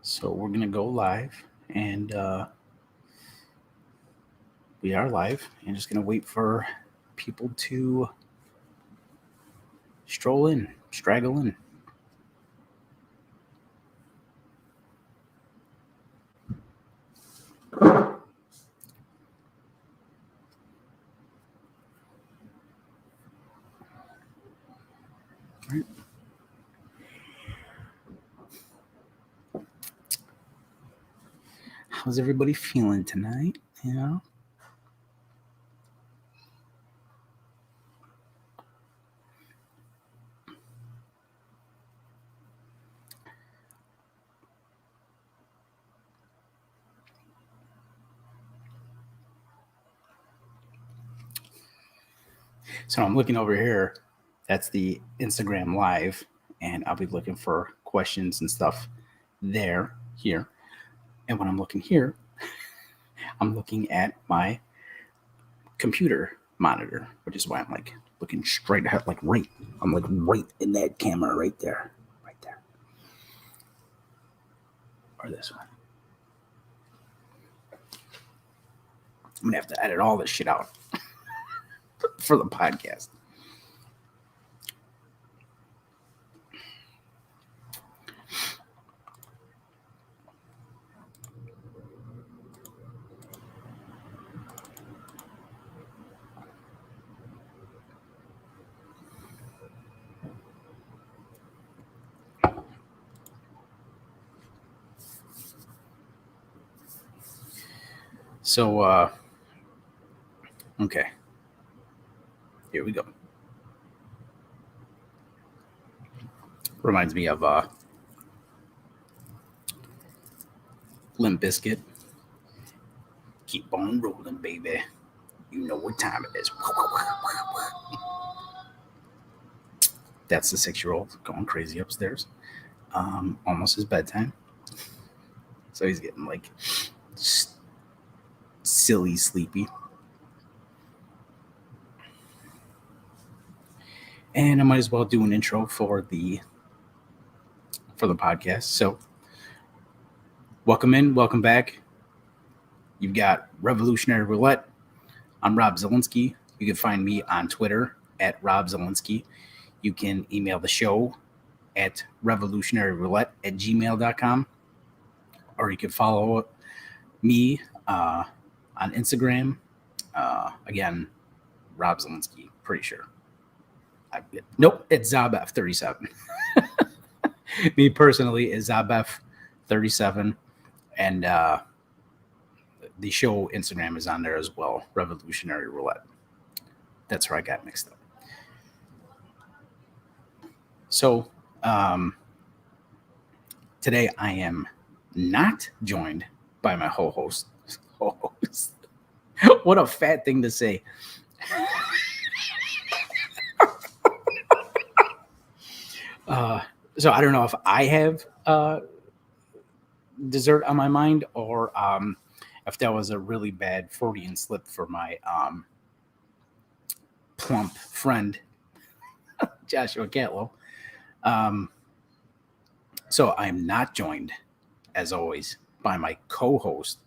So we're gonna go live, and we are live. And just gonna wait for people to stroll in, straggle in. Right. How's everybody feeling tonight? So I'm looking over here. That's the Instagram live, and I'll be looking for questions and stuff here. And when I'm looking here, I'm looking at my computer monitor, which is why I'm like looking straight ahead, like I'm like right in that camera right there. Or this one. I'm gonna have to edit all this shit out for the podcast. So, okay, here we go. Reminds me of Limp Bizkit. Keep on rolling, baby. You know what time it is. That's the 6-year-old going crazy upstairs. Almost his bedtime. So he's getting like silly sleepy. And I might as well do an intro for the podcast. So welcome in, welcome back. You've got Revolutionary Roulette. I'm Rob Zielinski. You can find me on Twitter at Rob Zielinski. You can email the show at revolutionaryroulette@gmail.com. Or you can follow me on Instagram. Again, Rob Zielinski, pretty sure. Nope, it's Zabef37. Me personally is Zabef37. And the show Instagram is on there as well, Revolutionary Roulette. That's where I got mixed up. So today I am not joined by my co-host. What a fat thing to say. So I don't know if I have dessert on my mind, or if that was a really bad Freudian slip for my plump friend, Joshua Catlow. So I'm not joined, as always, by my co-host,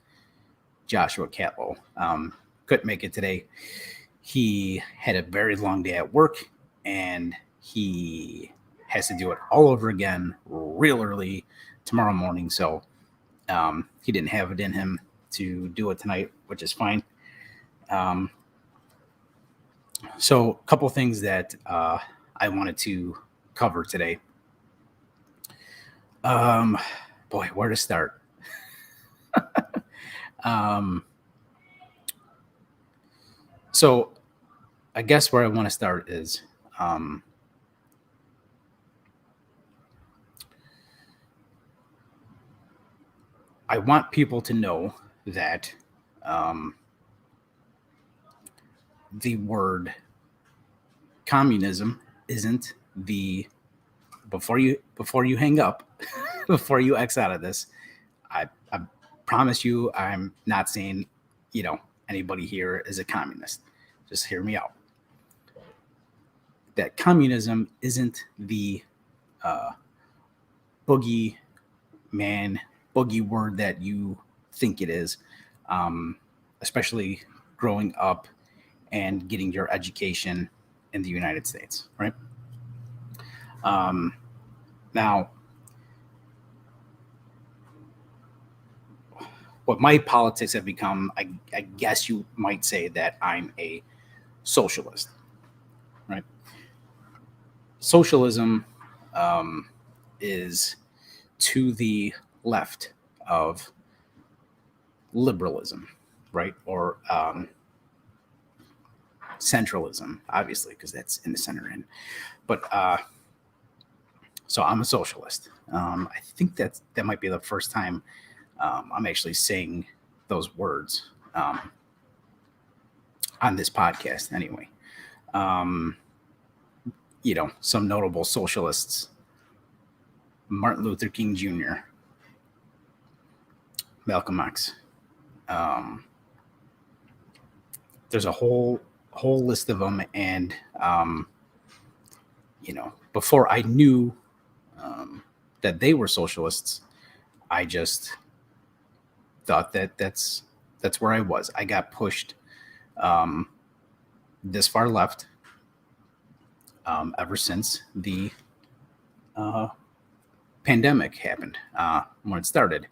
Joshua Catlow. Couldn't make it today. He had a very long day at work, and he has to do it all over again real early tomorrow morning. So he didn't have it in him to do it tonight, which is fine. So a couple things that I wanted to cover today. Boy, where to start? So I guess where I want to start is I want people to know that the word communism isn't the before you hang up, before you X out of this, I promise you I'm not saying, anybody here is a communist. Just hear me out. That communism isn't the boogie man boogie word that you think it is, especially growing up and getting your education in the United States, right? Now, what my politics have become, I guess you might say that I'm a socialist, right? Socialism is to the left of liberalism, right? Or centralism, obviously, because that's in the center end. But so I'm a socialist. I think that might be the first time I'm actually saying those words on this podcast, anyway. Some notable socialists: Martin Luther King Jr., Malcolm X. There's a whole list of them, and before I knew that they were socialists, I just thought that that's where I was. I got pushed this far left ever since the pandemic happened, when it started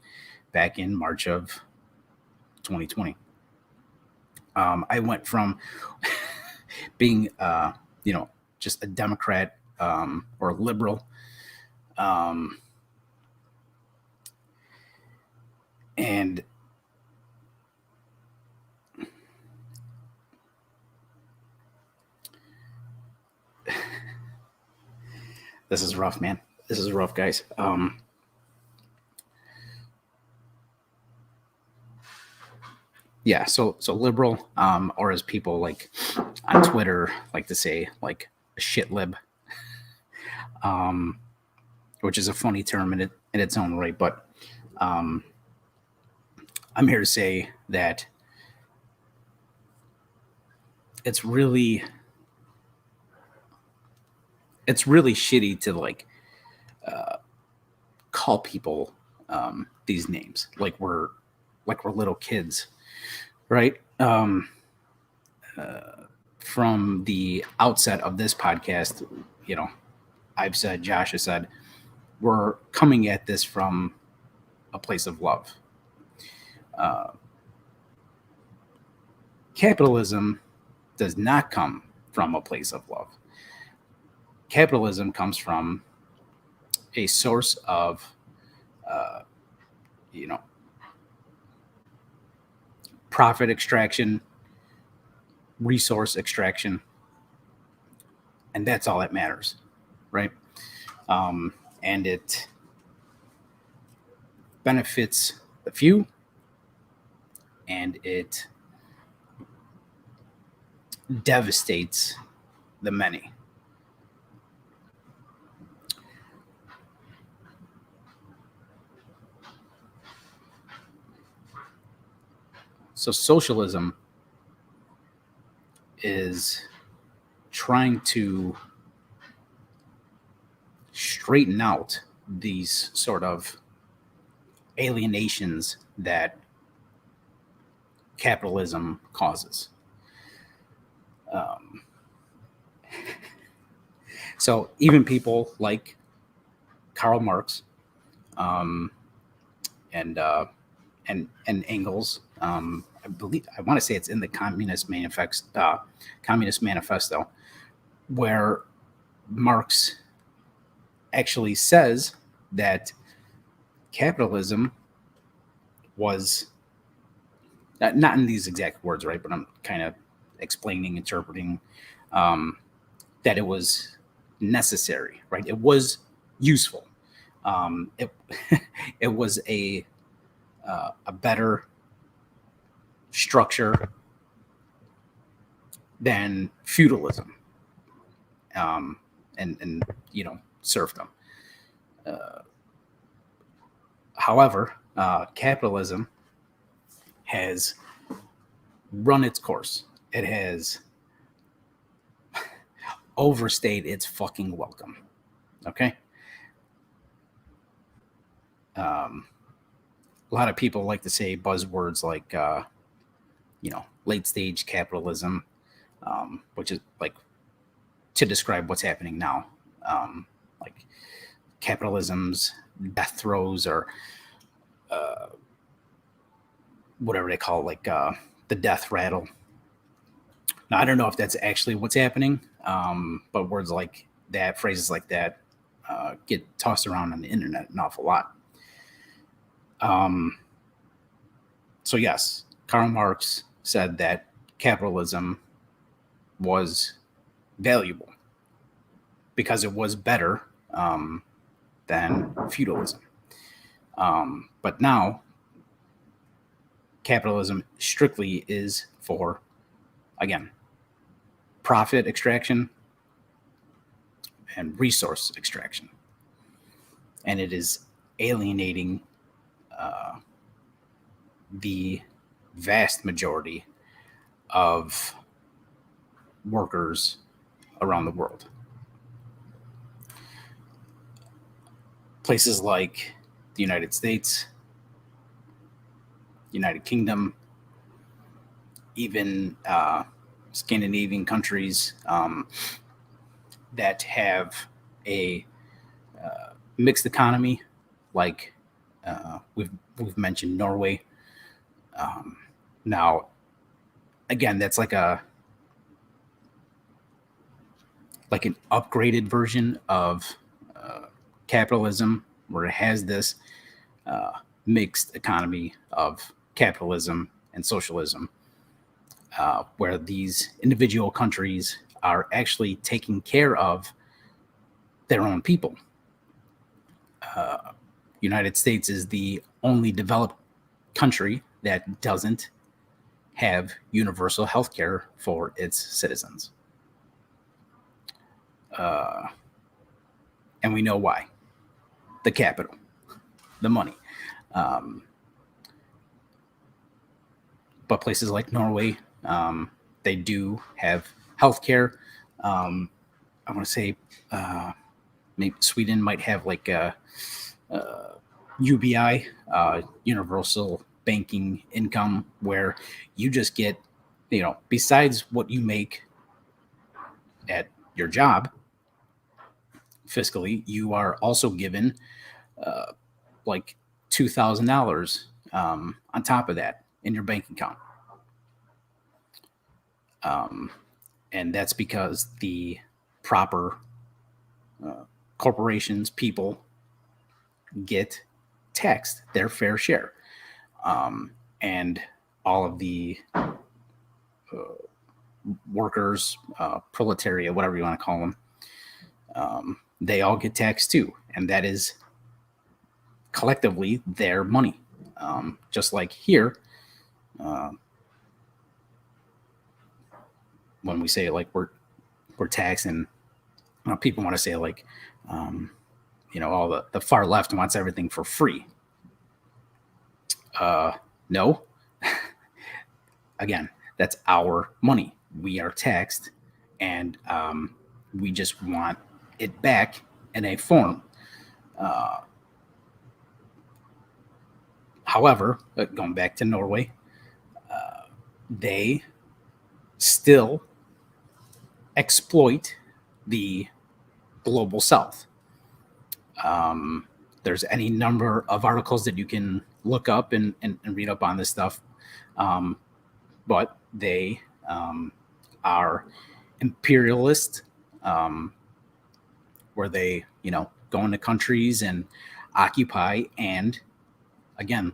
back in March of 2020. I went from being, just a Democrat or liberal, and this is rough, man. This is rough, guys. Yeah, so liberal, or as people like on Twitter like to say, like a shit lib, which is a funny term in its own right. But I'm here to say that it's really shitty to like call people these names like we're little kids, right? From the outset of this podcast, I've said, Josh has said, we're coming at this from a place of love. Capitalism does not come from a place of love. Capitalism comes from a source of, profit extraction, resource extraction, and that's all that matters, right? And it benefits the few, and it devastates the many. So socialism is trying to straighten out these sort of alienations that capitalism causes. So even people like Karl Marx and Engels, I want to say it's in the Communist Manifesto, where Marx actually says that capitalism was not in these exact words, right? But I'm kind of interpreting that it was necessary, right? It was useful. It was a better structure than feudalism, and serfdom. However, capitalism has run its course. It has overstayed its fucking welcome. Okay. a lot of people like to say buzzwords like, late stage capitalism, which is like to describe what's happening now. Like capitalism's death throes, or whatever they call it, like the death rattle. Now, I don't know if that's actually what's happening, but words like that, phrases like that, get tossed around on the internet an awful lot. So, yes, Karl Marx said that capitalism was valuable because it was better than feudalism. But now, capitalism strictly is for, again, profit extraction and resource extraction. And it is alienating the vast majority of workers around the world. Places like the United States, United Kingdom, even Scandinavian countries that have a mixed economy, like we've mentioned Norway. Now, again, that's like an upgraded version of capitalism, where it has this mixed economy of capitalism and socialism, where these individual countries are actually taking care of their own people. United States is the only developed country that doesn't have universal health care for its citizens. And we know why. The capital, the money. But places like Norway, they do have healthcare. I want to say maybe Sweden might have like a UBI, universal banking income, where you just get, besides what you make at your job fiscally, you are also given like $2,000 on top of that in your bank account. And that's because the proper corporations, people get taxed their fair share. And all of the workers, proletariat, whatever you want to call them, they all get taxed too. And that is collectively their money. Just like here, when we say like we're taxing, people want to say like, all the far left wants everything for free. No. Again, that's our money. We are taxed, and we just want it back in a form. However, going back to Norway, they still exploit the global south. There's any number of articles that you can look up and read up on this stuff. But they are imperialist, where they, go into countries and occupy, and again,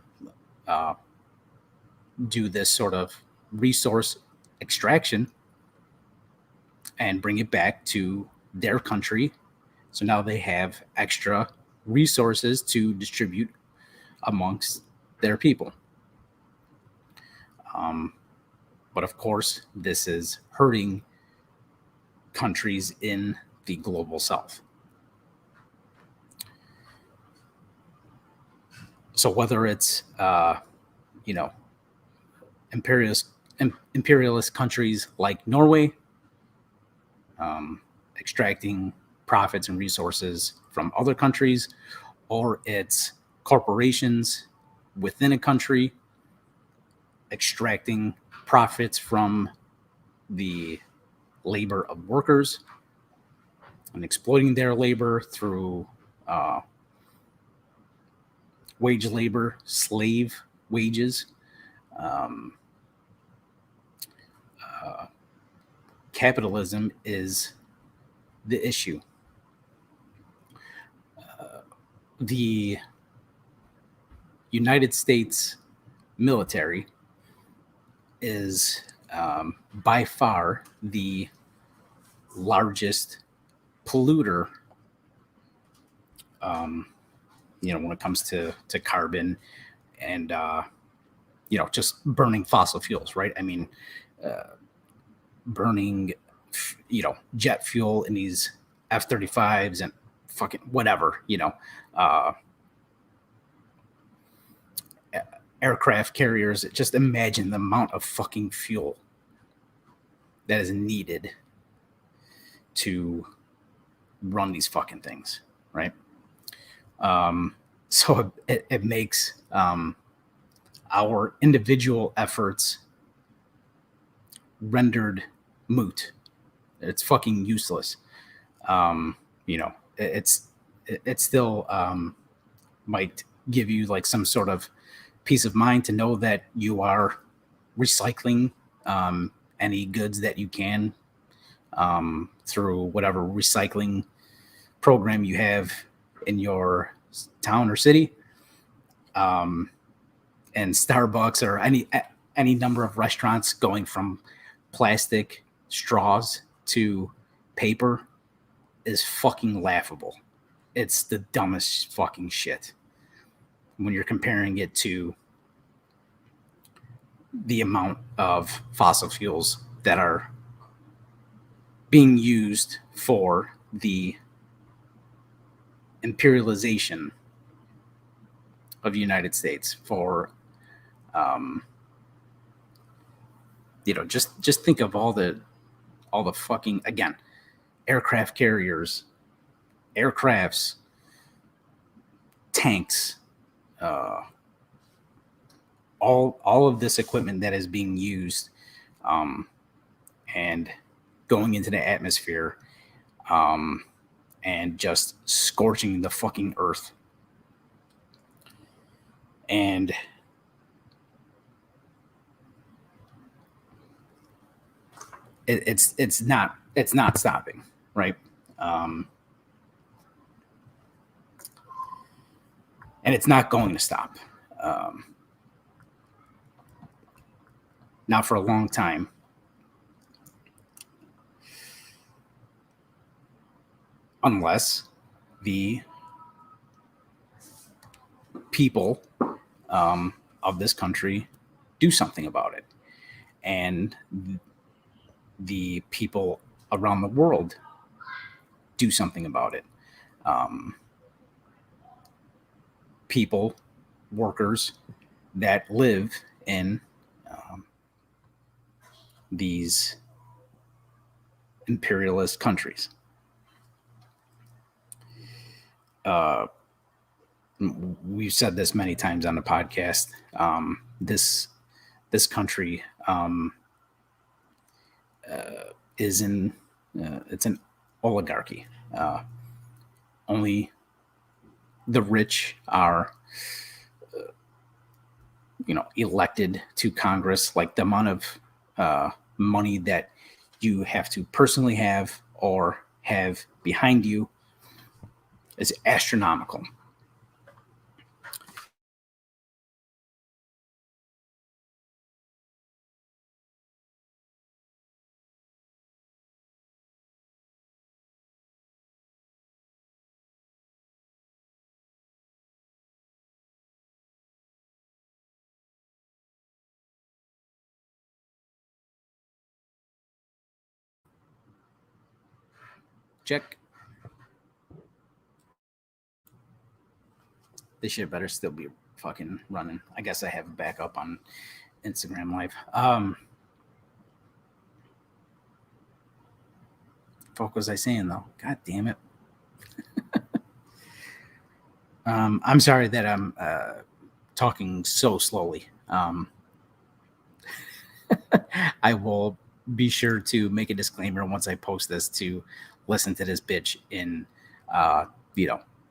do this sort of resource extraction and bring it back to their country. So now they have extra resources to distribute amongst their people. But of course, this is hurting countries in the global south. So whether it's, imperialist countries like Norway, extracting profits and resources from other countries, or it's corporations within a country, extracting profits from the labor of workers and exploiting their labor through wage labor, slave wages. Capitalism is the issue. The United States military is by far the largest polluter, when it comes to carbon and, just burning fossil fuels, right? I mean, burning, jet fuel in these F-35s and fucking whatever, aircraft carriers. Just imagine the amount of fucking fuel that is needed to run these fucking things, right? So it makes our individual efforts rendered moot. It's fucking useless. It still might give you like some sort of peace of mind to know that you are recycling any goods that you can through whatever recycling program you have in your town or city. And Starbucks or any number of restaurants going from plastic straws to paper is fucking laughable. It's the dumbest fucking shit when you're comparing it to the amount of fossil fuels that are being used for the imperialization of the United States, for just think of all the fucking, again, aircraft carriers, aircrafts, tanks, all of this equipment that is being used and going into the atmosphere and just scorching the fucking earth. And it's not stopping, right? And it's not going to stop. Now for a long time. Unless the people of this country do something about it. And the people around the world do something about it. People, workers that live in these imperialist countries. We've said this many times on the podcast. This country is it's an oligarchy. Only the rich are, elected to Congress. Like the amount of money that you have to personally have or have behind you is astronomical. Check. This shit better still be fucking running. I guess I have a backup on Instagram Live. What was I saying though? God damn it. I'm sorry that I'm talking so slowly. I will be sure to make a disclaimer once I post this to listen to this bitch in,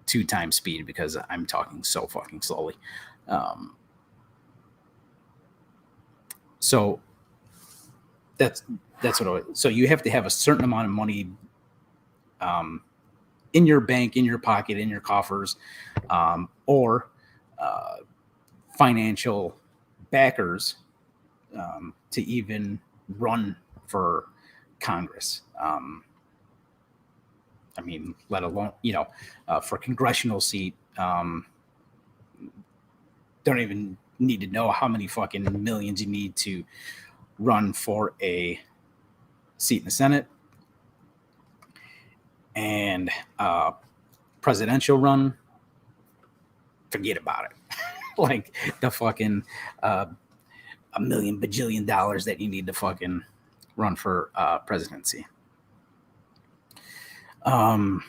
2 times speed because I'm talking so fucking slowly. So that's what so you have to have a certain amount of money in your bank, in your pocket, in your coffers, or financial backers to even run for Congress. I mean, let alone, for congressional seat, don't even need to know how many fucking millions you need to run for a seat in the Senate. And presidential run, forget about it. Like the fucking $1 million bajillion dollars that you need to fucking run for presidency. And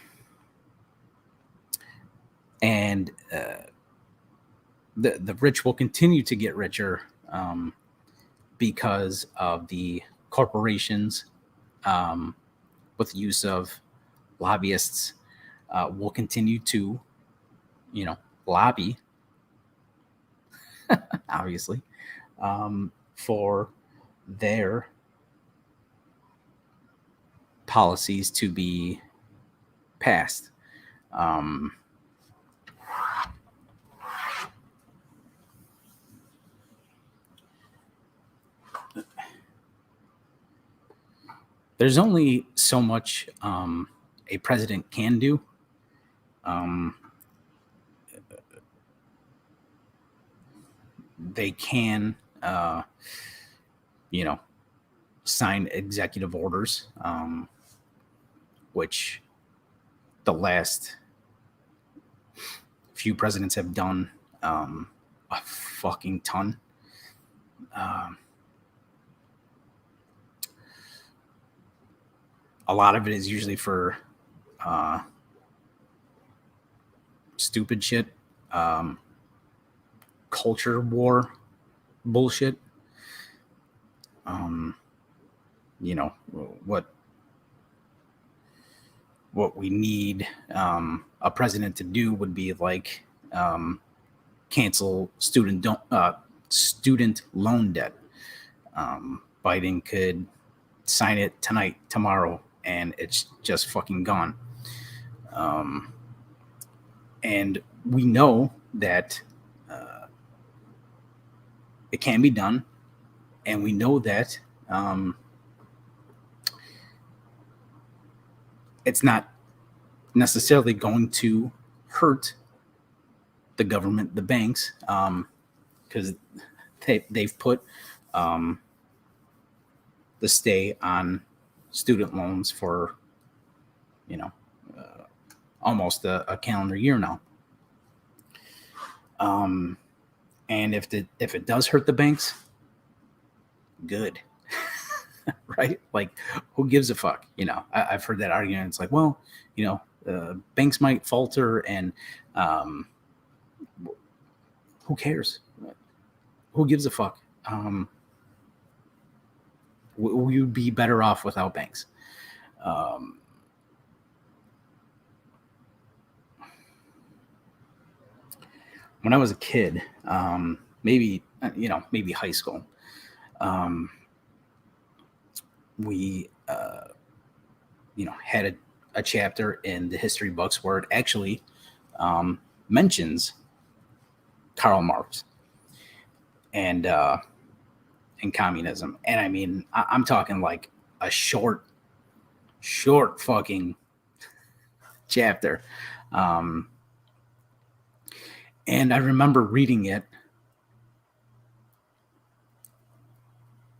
the rich will continue to get richer because of the corporations with the use of lobbyists will continue to, lobby, obviously, for their policies to be passed. There's only so much a president can do. They can, sign executive orders, which the last few presidents have done a fucking ton. A lot of it is usually for stupid shit, culture war bullshit. What we need a president to do would be like cancel student loan debt. Biden could sign it tonight, tomorrow, and it's just fucking gone. And we know that it can be done, and we know that it's not necessarily going to hurt the government, the banks, because they've put the stay on student loans for almost a calendar year now. And if it does hurt the banks, good. Right? Like, who gives a fuck? I've heard that argument. It's like, well, banks might falter, and who cares? Who gives a fuck? We'd be better off without banks. When I was a kid, maybe high school, we had a chapter in the history books where it actually mentions Karl Marx and communism. And I mean, I'm talking like a short fucking chapter. And I remember reading it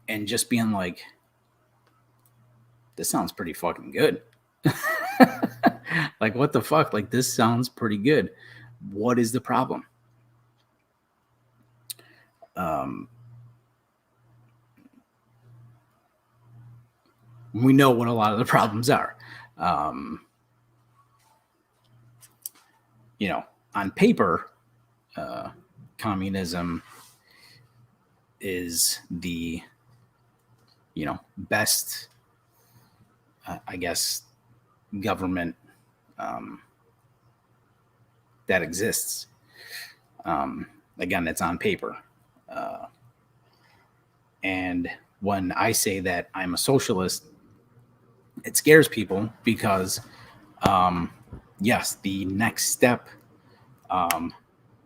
and just being like, this sounds pretty fucking good. Like, what the fuck? Like, this sounds pretty good. What is the problem? We know what a lot of the problems are. On paper, communism is the, best, I guess, government that exists. Again, it's on paper. And when I say that I'm a socialist, it scares people because, yes, the next step,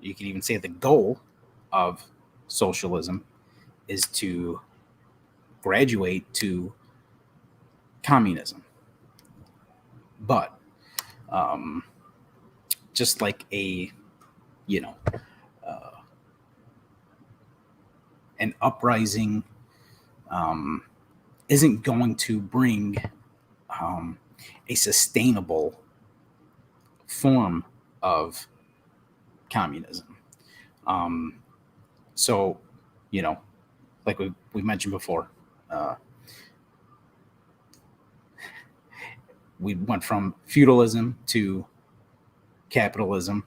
you can even say the goal of socialism is to graduate to communism. But just like you know, an uprising isn't going to bring a sustainable form of communism. So, like we mentioned before, we went from feudalism to capitalism.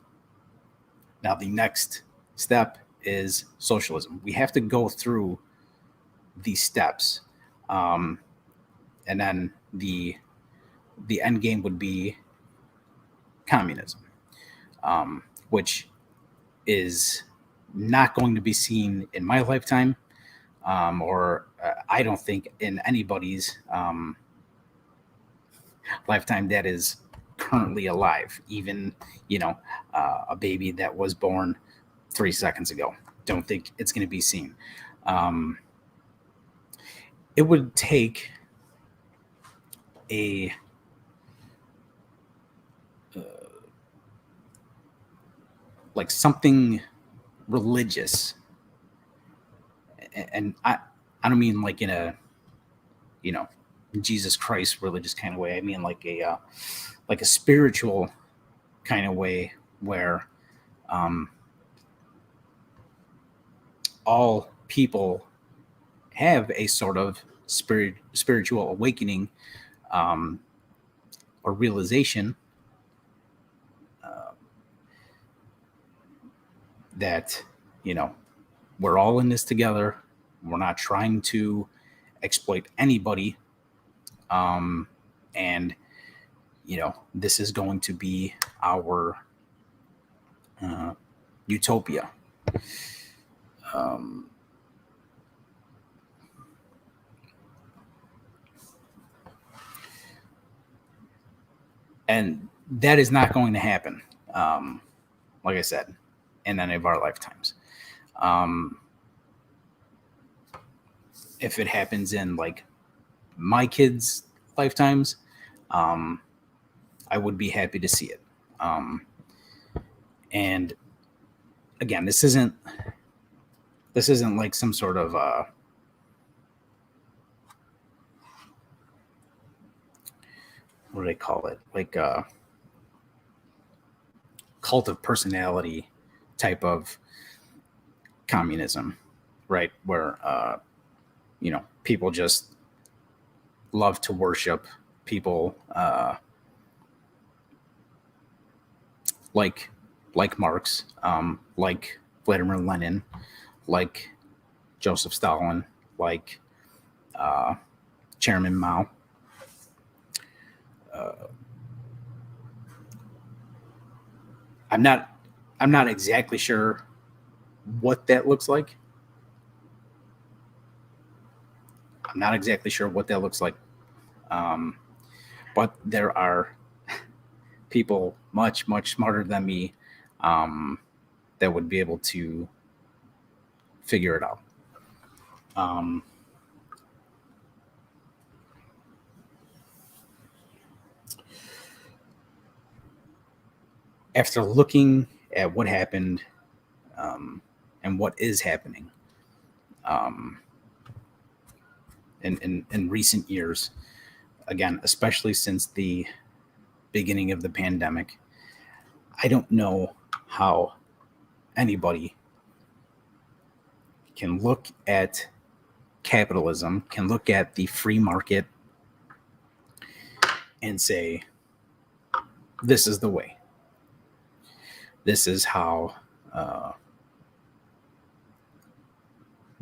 Now the next step is socialism. We have to go through these steps, and then the end game would be communism, which is not going to be seen in my lifetime, or I don't think in anybody's lifetime that is currently alive. Even a baby that was born 3 seconds ago. Don't think it's going to be seen. It would take a like something religious, and I don't mean like in a Jesus Christ religious kind of way. I mean like a spiritual kind of way where all people have a sort of spiritual awakening or realization that we're all in this together. We're not trying to exploit anybody, and this is going to be our utopia. And that is not going to happen, like I said, in any of our lifetimes. If it happens in like my kids' lifetimes, I would be happy to see it. And again, this isn't like some sort of what do they call it? Like a cult of personality type of communism, right? Where people just love to worship people like Marx, like Vladimir Lenin, like Joseph Stalin, like Chairman Mao. I'm not exactly sure what that looks like. I'm not exactly sure what that looks like. But there are people much, much smarter than me that would be able to figure it out. After looking at what happened and what is happening in recent years, again, especially since the beginning of the pandemic, I don't know how anybody can look at capitalism, can look at the free market and say, this is the way. This is how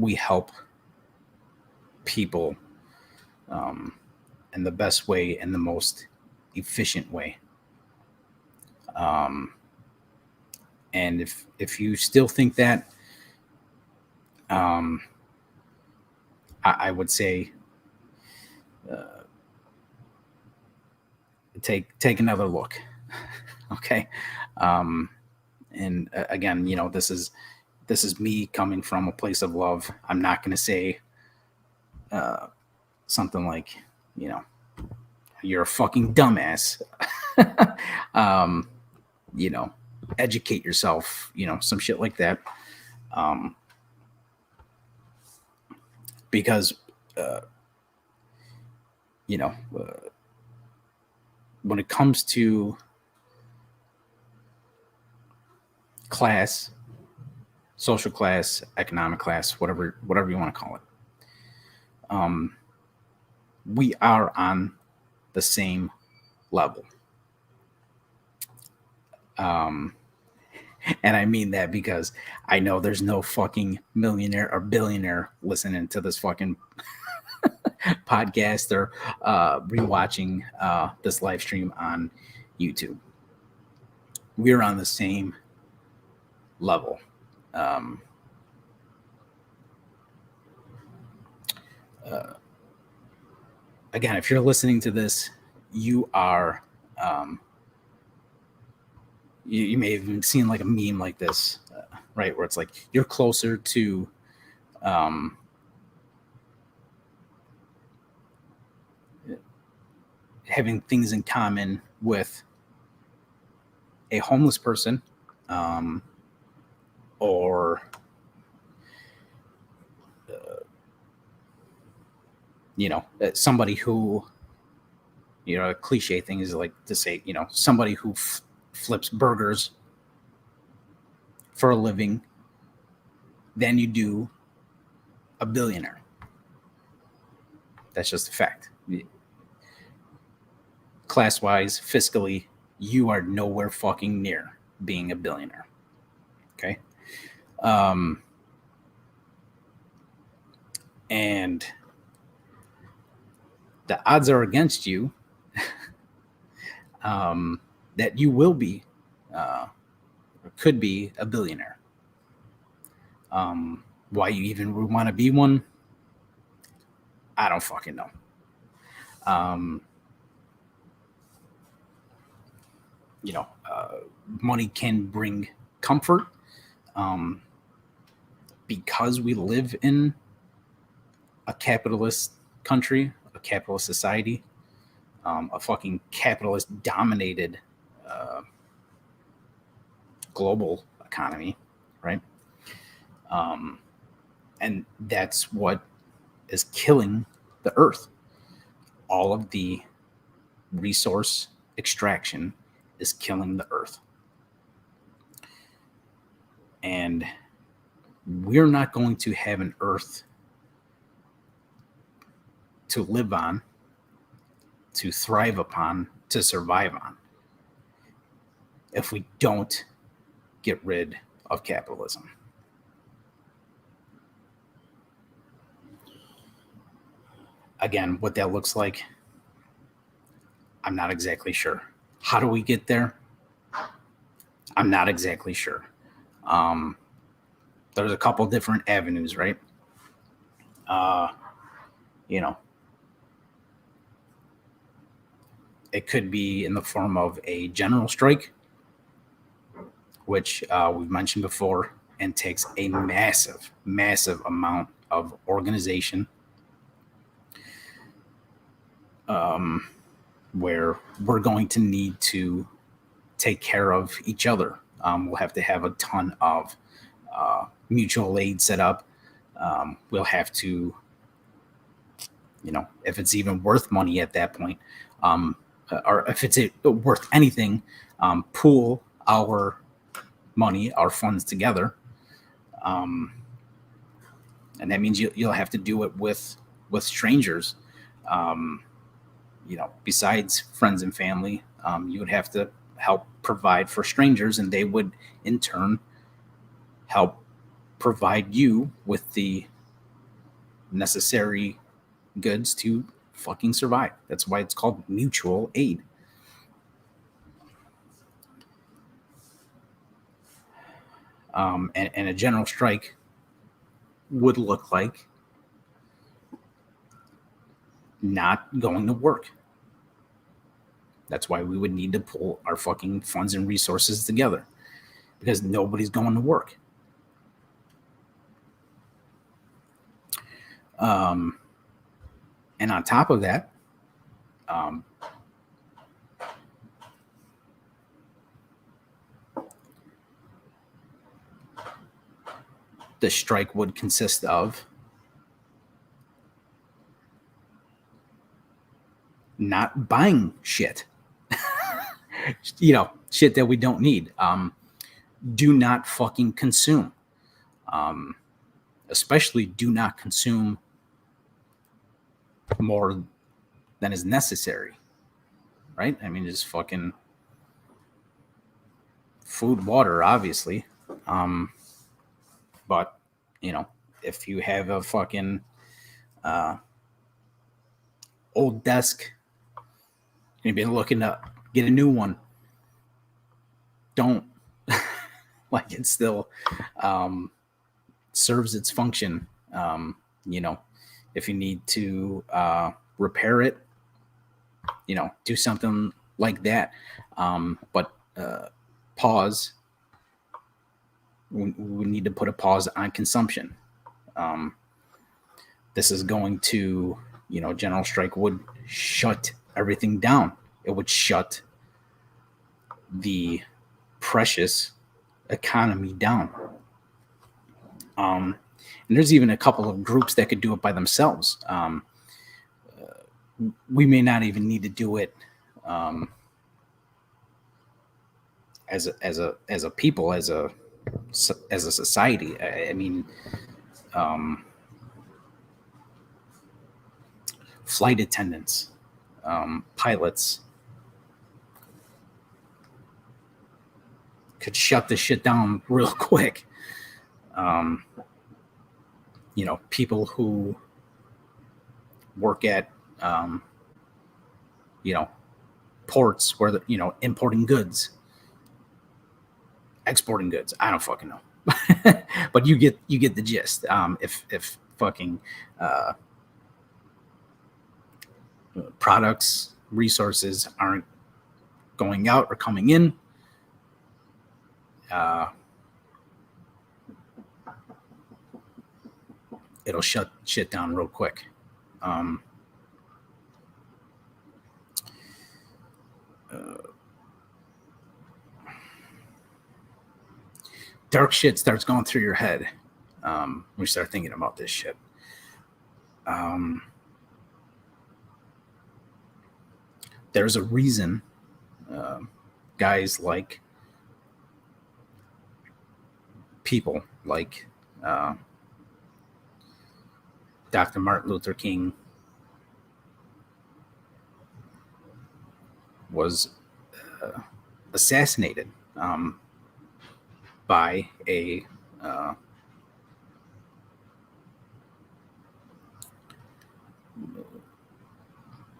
we help people in the best way and the most efficient way. And if you still think that, I would say take another look. Okay. And again, this is me coming from a place of love. I'm not going to say something like, you're a fucking dumbass. Educate yourself, some shit like that. Because, when it comes to class, social class, economic class, whatever you want to call it, we are on the same level. And I mean that because I know there's no fucking millionaire or billionaire listening to this fucking podcast or rewatching this live stream on YouTube. We're on the same level. Again, if you're listening to this, you are, you may have even seen like a meme like this, right? Where it's like, you're closer to, having things in common with a homeless person, or somebody who, a cliche thing is like to say, somebody who flips burgers for a living than you do a billionaire. That's just a fact. Class-wise, fiscally, you are nowhere fucking near being a billionaire. Okay? And the odds are against you that you will be, or could be, a billionaire. Why you even want to be one, I don't fucking know. Money can bring comfort, because we live in a capitalist country, a capitalist society, a fucking capitalist dominated global economy, right? And that's what is killing the earth. All of the resource extraction is killing the earth. And we're not going to have an earth to live on, to thrive upon, to survive on, if we don't get rid of capitalism. Again, what that looks like, I'm not exactly sure. How do we get there? I'm not exactly sure. There's a couple different avenues, right? It could be in the form of a general strike, which we've mentioned before, and takes a massive, massive amount of organization, where we're going to need to take care of each other. We'll have to have a ton of mutual aid set up. We'll have to, if it's even worth money at that point, or if it's worth anything, pool our money, our funds together. And that means you'll have to do it with strangers. Besides friends and family, you would have to help provide for strangers, and they would in turn help provide you with the necessary goods to fucking survive. That's why it's called mutual aid. And a general strike would look like not going to work. That's why we would need to pull our fucking funds and resources together, because nobody's going to work. And on top of that, the strike would consist of not buying shit. Shit that we don't need. Do not fucking consume. Especially do not consume more than is necessary. Right? I mean, just fucking food, water, obviously. But, if you have a fucking old desk, you've been looking to get a new one, don't. Like, it still serves its function. If you need to repair it, do something like that. But pause. We need to put a pause on consumption. This is going to, general strike would shut everything down. It would shut the precious economy down. And there's even a couple of groups that could do it by themselves. We may not even need to do it as a people, as a society. I mean, flight attendants, pilots could shut this shit down real quick. People who work at, ports where importing goods, exporting goods. I don't fucking know, but you get the gist. If fucking products, resources aren't going out or coming in, it'll shut shit down real quick. Dark shit starts going through your head when you start thinking about this shit. There's a reason guys like people like Dr. Martin Luther King was assassinated by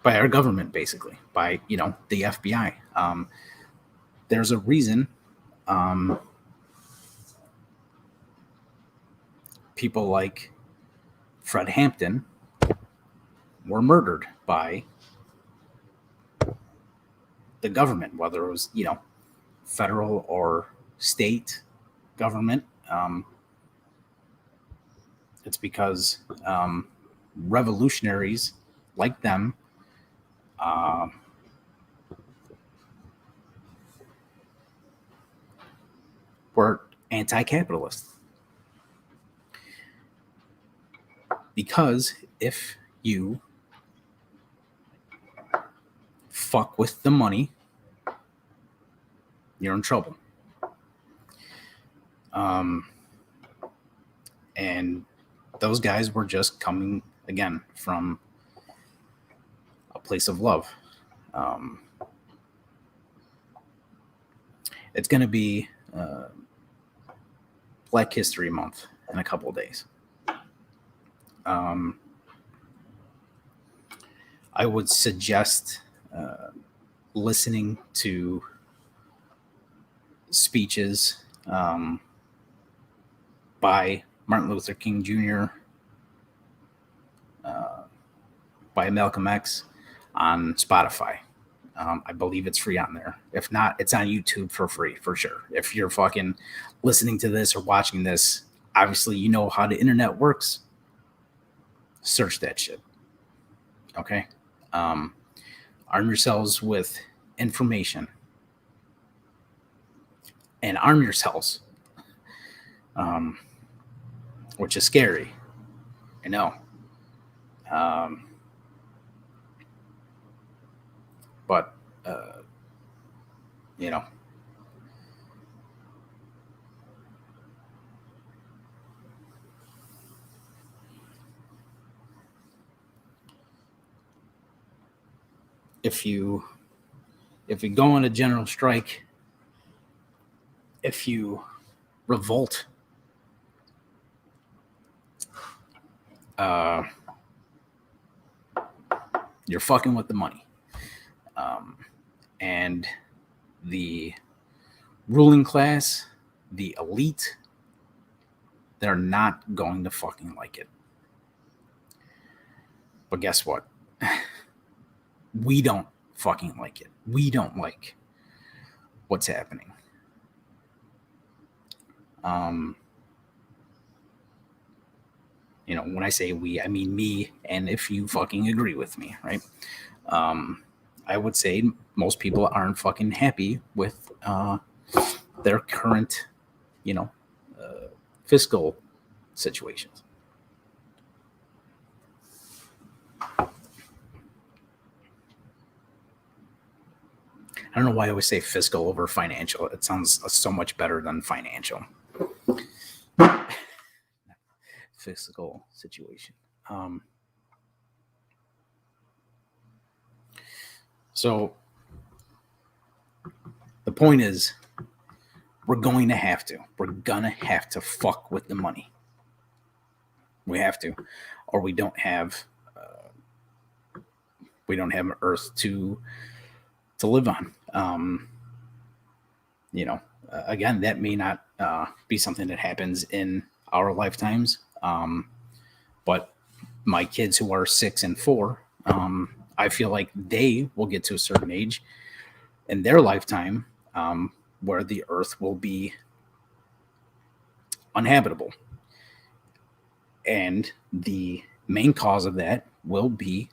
our government, basically, by the FBI. There's a reason people like Fred Hampton were murdered by the government, whether it was federal or state government. It's because revolutionaries like them were anti-capitalist. Because if you fuck with the money, you're in trouble. And those guys were just coming, again, from a place of love. It's going to be Black History Month in a couple of days. I would suggest listening to speeches by Martin Luther King Jr., by Malcolm X on Spotify. I believe it's free on there. If not, it's on YouTube for free, for sure. If you're fucking listening to this or watching this, obviously you know how the internet works. Search that shit. Okay? Arm yourselves with information. And arm yourselves. Which is scary. I know. But, you know, if you go on a general strike, if you revolt, you're fucking with the money. And the ruling class, the elite, they're not going to fucking like it. But guess what? We don't fucking like it. We don't like what's happening. You know, when I say we, I mean me, and if you fucking agree with me, right? I would say most people aren't fucking happy with their current, fiscal situations. I don't know why I always say fiscal over financial. It sounds so much better than financial. Fiscal situation. So the point is, we're going to have to fuck with the money. We have to, or we don't have an earth to live on. Again, that may not be something that happens in our lifetimes. But my kids who are 6 and 4, I feel like they will get to a certain age in their lifetime where the earth will be uninhabitable. And the main cause of that will be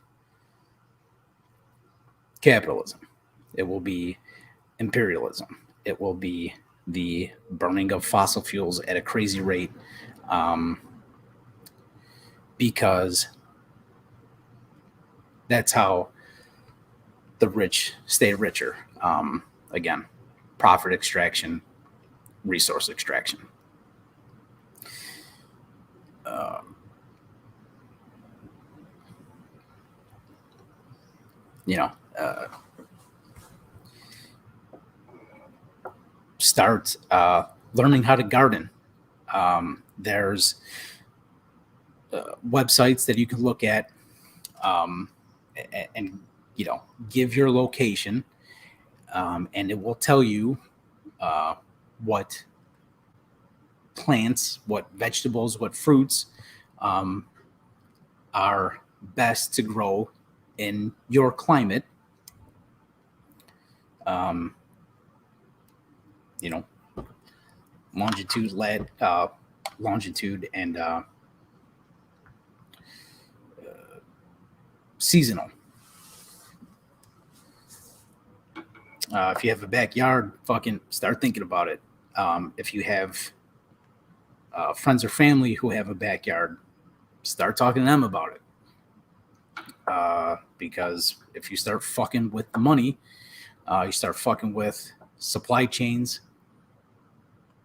capitalism. It will be imperialism. It will be the burning of fossil fuels at a crazy rate, because that's how the rich stay richer. Again, profit extraction, resource extraction. Start learning how to garden. There's websites that you can look at, and give your location, and it will tell you what plants, what vegetables, what fruits are best to grow in your climate. Longitude and seasonal. If you have a backyard, fucking start thinking about it. If you have friends or family who have a backyard, start talking to them about it. Because if you start fucking with the money, you start fucking with supply chains,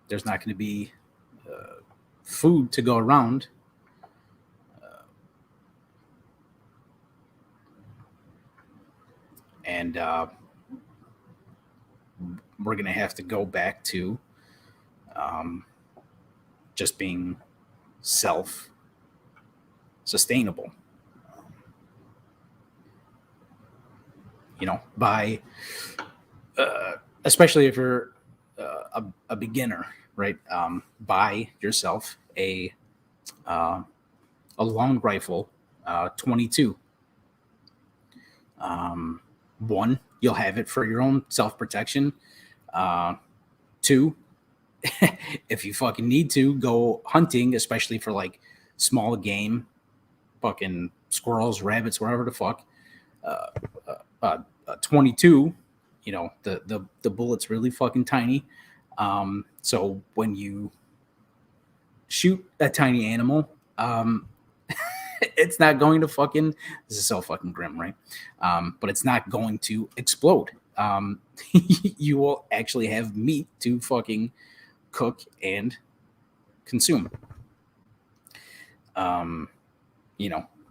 there's not going to be food to go around. And we're going to have to go back to just being self-sustainable. Buy, especially if you're a beginner, right? Buy yourself a long rifle, 22. One, you'll have it for your own self protection. Two, if you fucking need to go hunting, especially for like small game, fucking squirrels, rabbits, whatever the fuck. 22, the bullet's really fucking tiny. So when you shoot a tiny animal, it's not going to fucking, this is so fucking grim, right? But it's not going to explode. You will actually have meat to fucking cook and consume.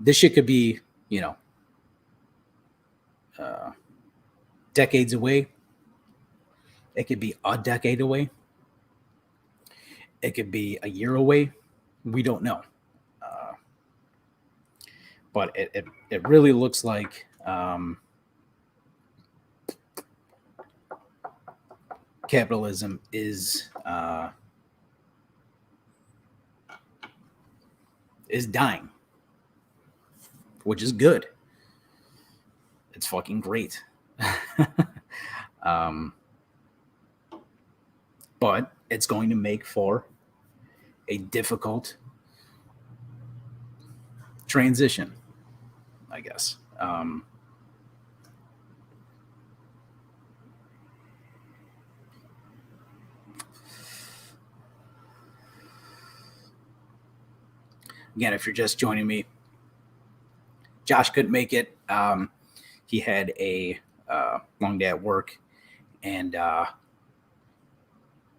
This shit could be, decades away. It could be a decade away. It could be a year away. We don't know. But it really looks like capitalism is dying, which is good. It's fucking great. But it's going to make for a difficult transition, I guess. Again, if you're just joining me, Josh couldn't make it. He had a long day at work and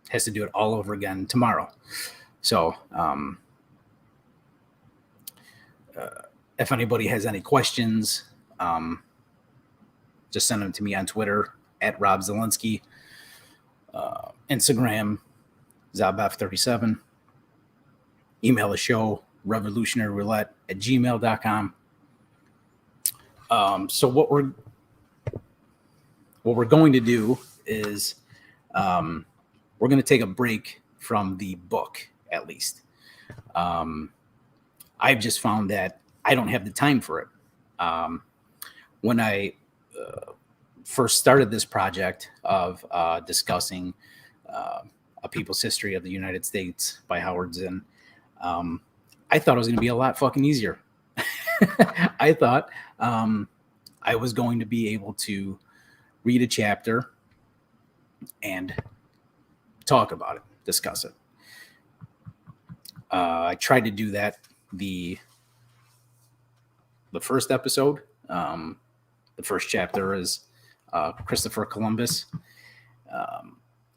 has to do it all over again tomorrow. So if anybody has any questions, just send them to me on Twitter at Rob Zelensky, Instagram, Zabaf37, email the show, revolutionaryroulette@gmail.com. So what we're going to do is we're going to take a break from the book, at least. I've just found that I don't have the time for it. When I first started this project of discussing A People's History of the United States by Howard Zinn, I thought it was going to be a lot fucking easier. I thought I was going to be able to read a chapter and talk about it, discuss it. I tried to do that the first episode. The first chapter is Christopher Columbus.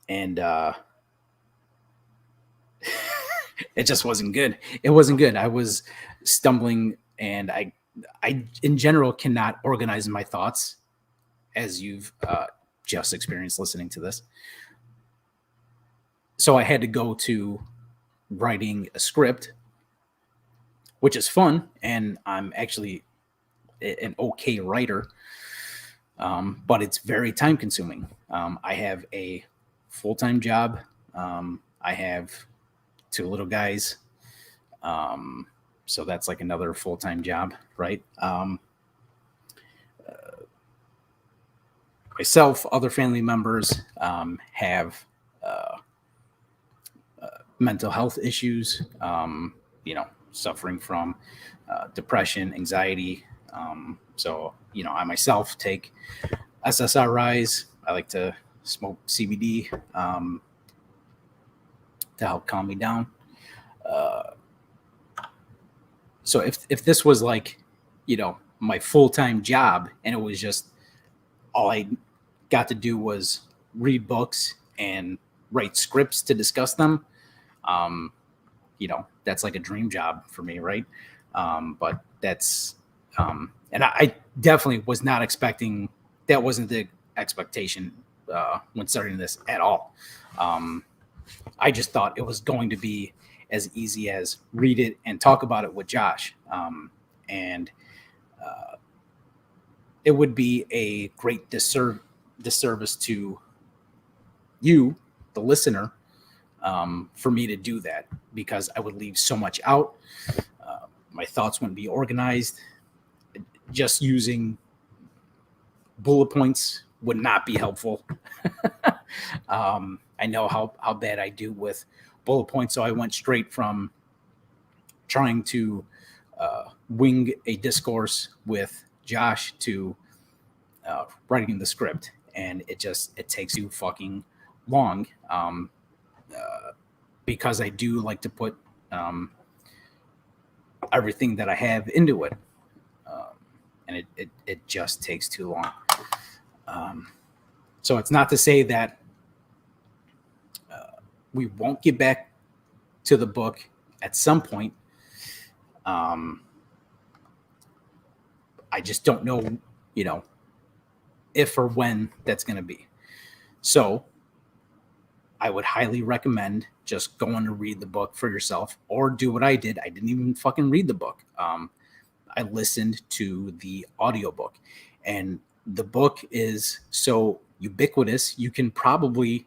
And it just wasn't good. It wasn't good. I was stumbling, and I in general cannot organize my thoughts, as you've just experienced listening to this. So I had to go to writing a script, which is fun, and I'm actually an okay writer, but it's very time consuming. I have a full-time job. I have 2 little guys. So that's like another full-time job, right? Myself, other family members have mental health issues, suffering from depression, anxiety. So, I myself take SSRIs. I like to smoke CBD to help calm me down. So if this was like, my full-time job, and it was just all I got to do was read books and write scripts to discuss them, that's like a dream job for me, right? But that's, and I definitely was not expecting, that wasn't the expectation when starting this at all. I just thought it was going to be as easy as read it and talk about it with Josh. And it would be a great disservice to you, the listener, for me to do that, because I would leave so much out. My thoughts wouldn't be organized. Just using bullet points would not be helpful. I know how bad I do with bullet points, so I went straight from trying to wing a discourse with Josh to writing the script, and it takes too fucking long, because I do like to put everything that I have into it, and it just takes too long. So it's not to say that we won't get back to the book at some point. I just don't know, if or when that's going to be. So I would highly recommend just going to read the book for yourself, or do what I did. I didn't even fucking read the book. I listened to the audiobook, and the book is so ubiquitous, you can probably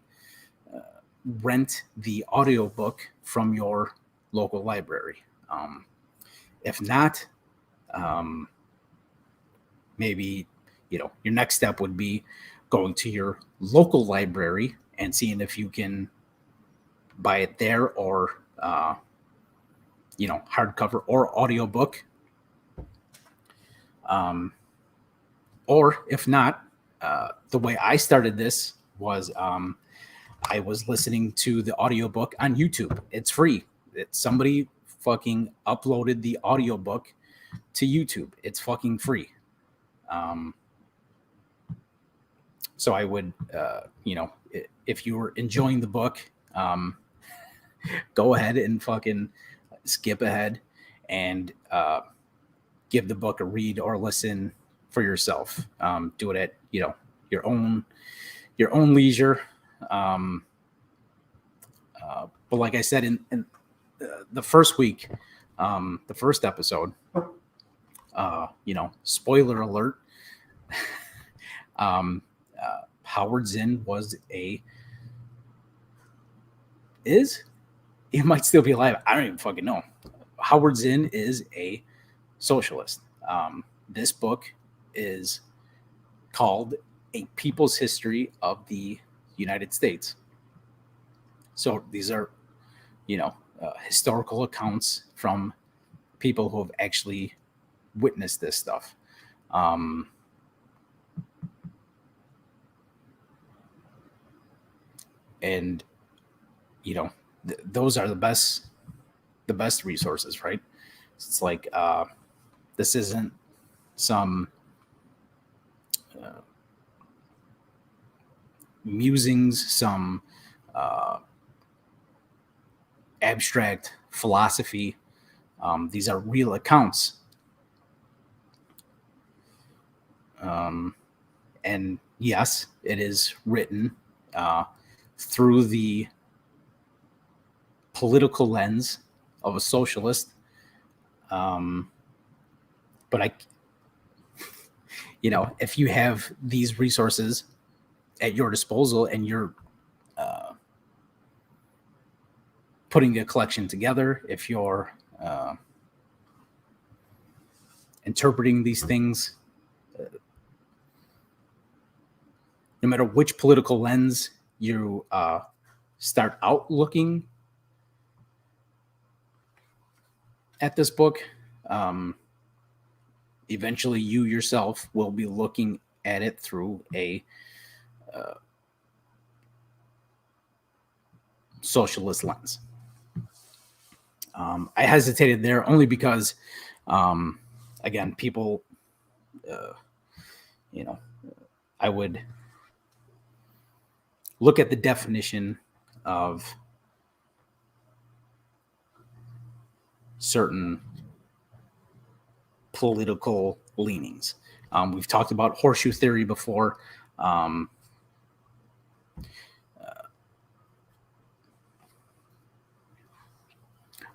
rent the audiobook from your local library. If not, maybe, your next step would be going to your local library and seeing if you can buy it there, or, hardcover or audiobook. Or if not, the way I started this was I was listening to the audiobook on YouTube. It's free. Somebody fucking uploaded the audiobook to YouTube. It's fucking free. So I would, if you were enjoying the book, go ahead and fucking skip ahead and give the book a read or listen for yourself. Do it at, your own leisure. But like I said, in the first week, the first episode, spoiler alert, Howard Zinn he might still be alive. I don't even fucking know. Howard Zinn is a socialist. This book is called A People's History of the United States. So these are, historical accounts from people who have actually witnessed this stuff. And, those are the best resources, right? It's like, this isn't some musings, some abstract philosophy. These are real accounts. And yes, it is written through the political lens of a socialist. But if you have these resources at your disposal and you're putting a collection together, if you're interpreting these things, no matter which political lens you start out looking at this book, eventually you yourself will be looking at it through a socialist lens. I hesitated there only because, again, people, I would look at the definition of certain political leanings. We've talked about horseshoe theory before.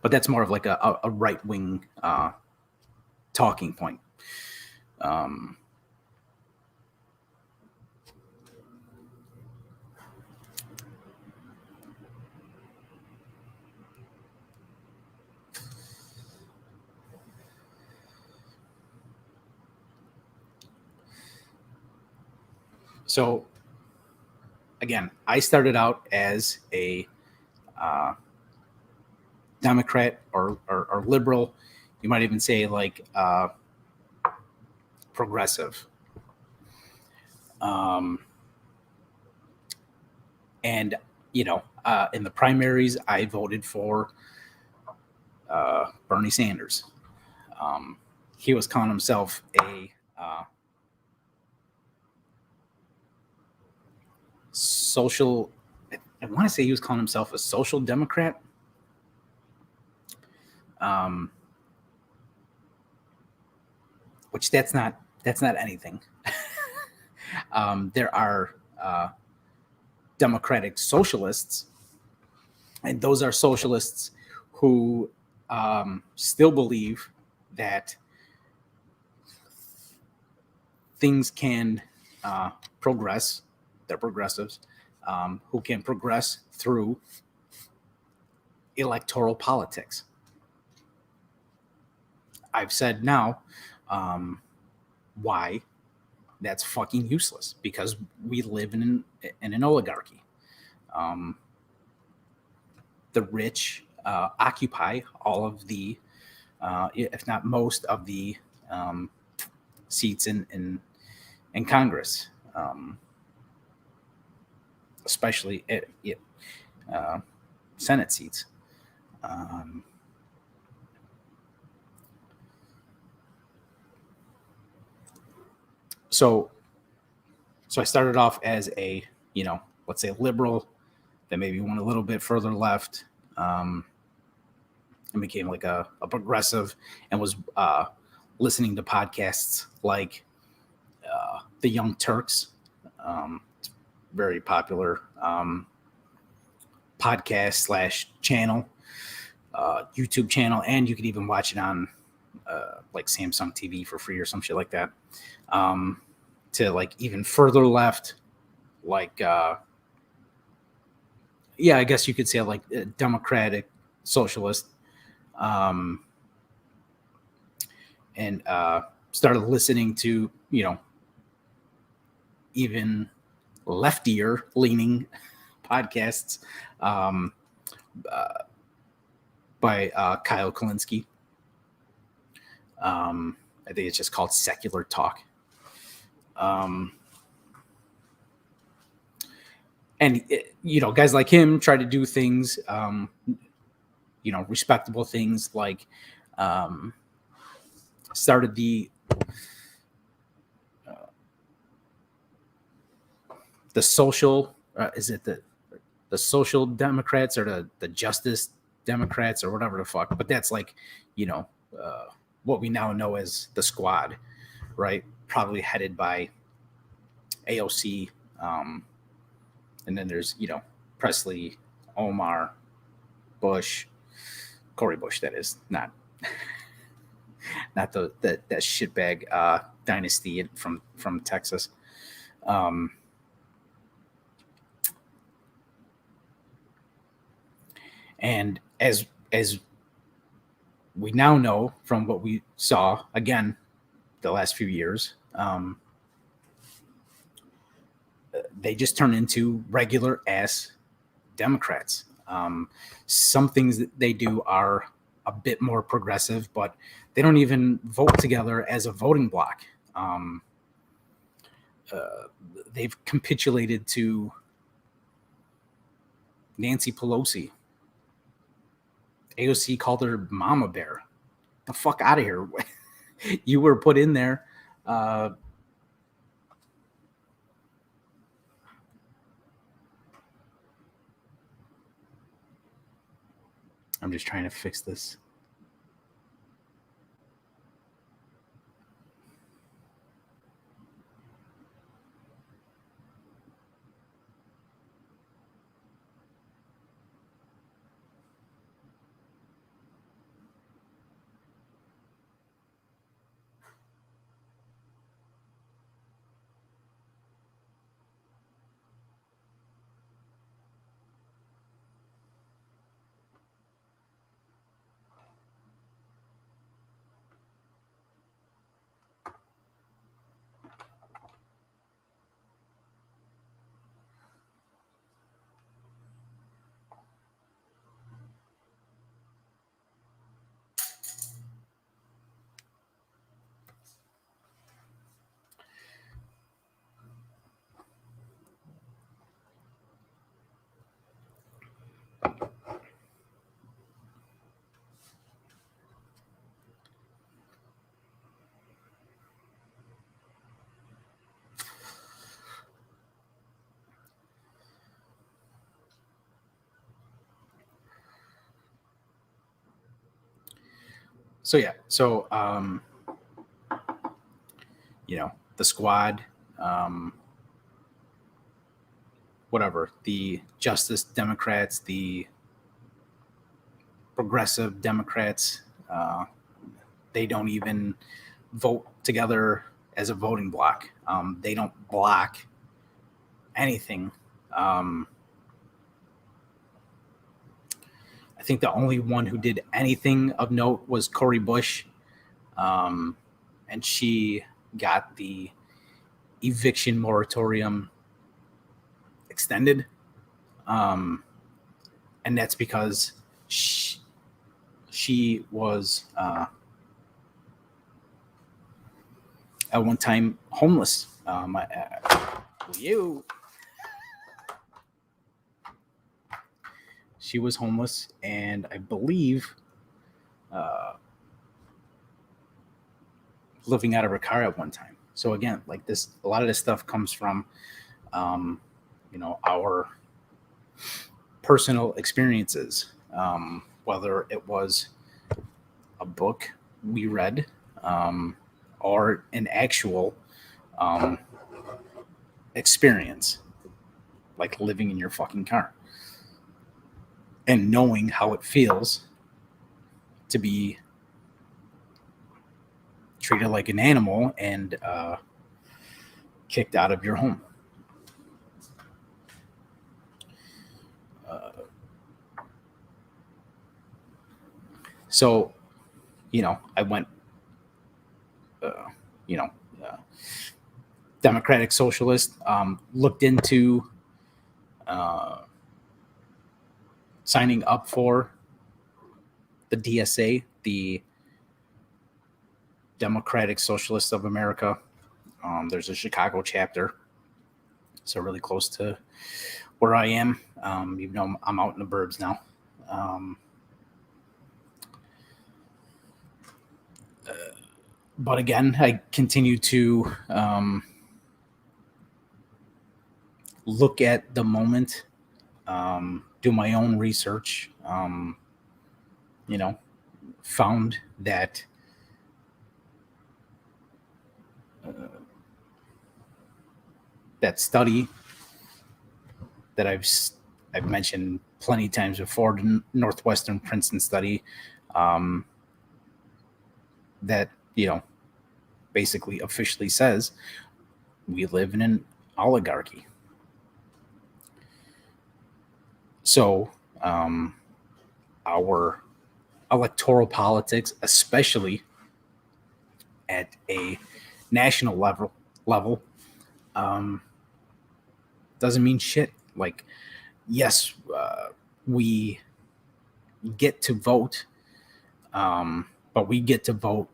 But that's more of like a right-wing talking point. So again, I started out as a Democrat or liberal. You might even say like progressive. And in the primaries, I voted for Bernie Sanders. He was calling himself a social. I want to say he was calling himself a social democrat. Which that's not anything. There are democratic socialists, and those are socialists who still believe that things can progress. They're progressives who can progress through electoral politics. I've said now why that's fucking useless, because we live in an oligarchy. The rich occupy all of the, if not most of the seats in Congress, especially Senate seats. So I started off as a, let's say liberal, then maybe went a little bit further left, and became like a progressive, and was listening to podcasts like the Young Turks. Very popular podcast / channel, YouTube channel, and you could even watch it on like Samsung TV for free or some shit like that. To like even further left, like I guess you could say like democratic socialist, and started listening to even leftier leaning podcasts by Kyle Kulinski. I think it's just called Secular Talk. And guys like him try to do things, respectable things, like started the social, is it the Social Democrats, or the Justice Democrats, or whatever the fuck? But that's like, what we now know as the Squad, right? Probably headed by AOC. And then there's, Presley, Omar, Bush, Cori Bush, that is, not that shitbag dynasty from Texas. And as we now know from what we saw again the last few years, they just turn into regular ass Democrats. Some things that they do are a bit more progressive, but they don't even vote together as a voting bloc. They've capitulated to Nancy Pelosi. AOC called her Mama Bear. The fuck out of here. You were put in there. I'm just trying to fix this. So yeah, so the squad, whatever, the Justice Democrats, the Progressive Democrats, they don't even vote together as a voting block. They don't block anything. I think the only one who did anything of note was Cori Bush, and she got the eviction moratorium extended, and that's because she was at one time homeless. She was homeless, and I believe living out of her car at one time. So again, like this, a lot of this stuff comes from, our personal experiences, whether it was a book we read, or an actual experience, like living in your fucking car and knowing how it feels to be treated like an animal and kicked out of your home. So, I went, Democratic Socialist, looked into signing up for the DSA, the Democratic Socialists of America. There's a Chicago chapter, so really close to where I am, even though I'm out in the burbs now. But again, I continue to look at the moment, do my own research, found that that study that I've mentioned plenty of times before, the Northwestern Princeton study, that basically officially says we live in an oligarchy. So our electoral politics, especially at a national level, doesn't mean shit. Like, yes, we get to vote, but we get to vote.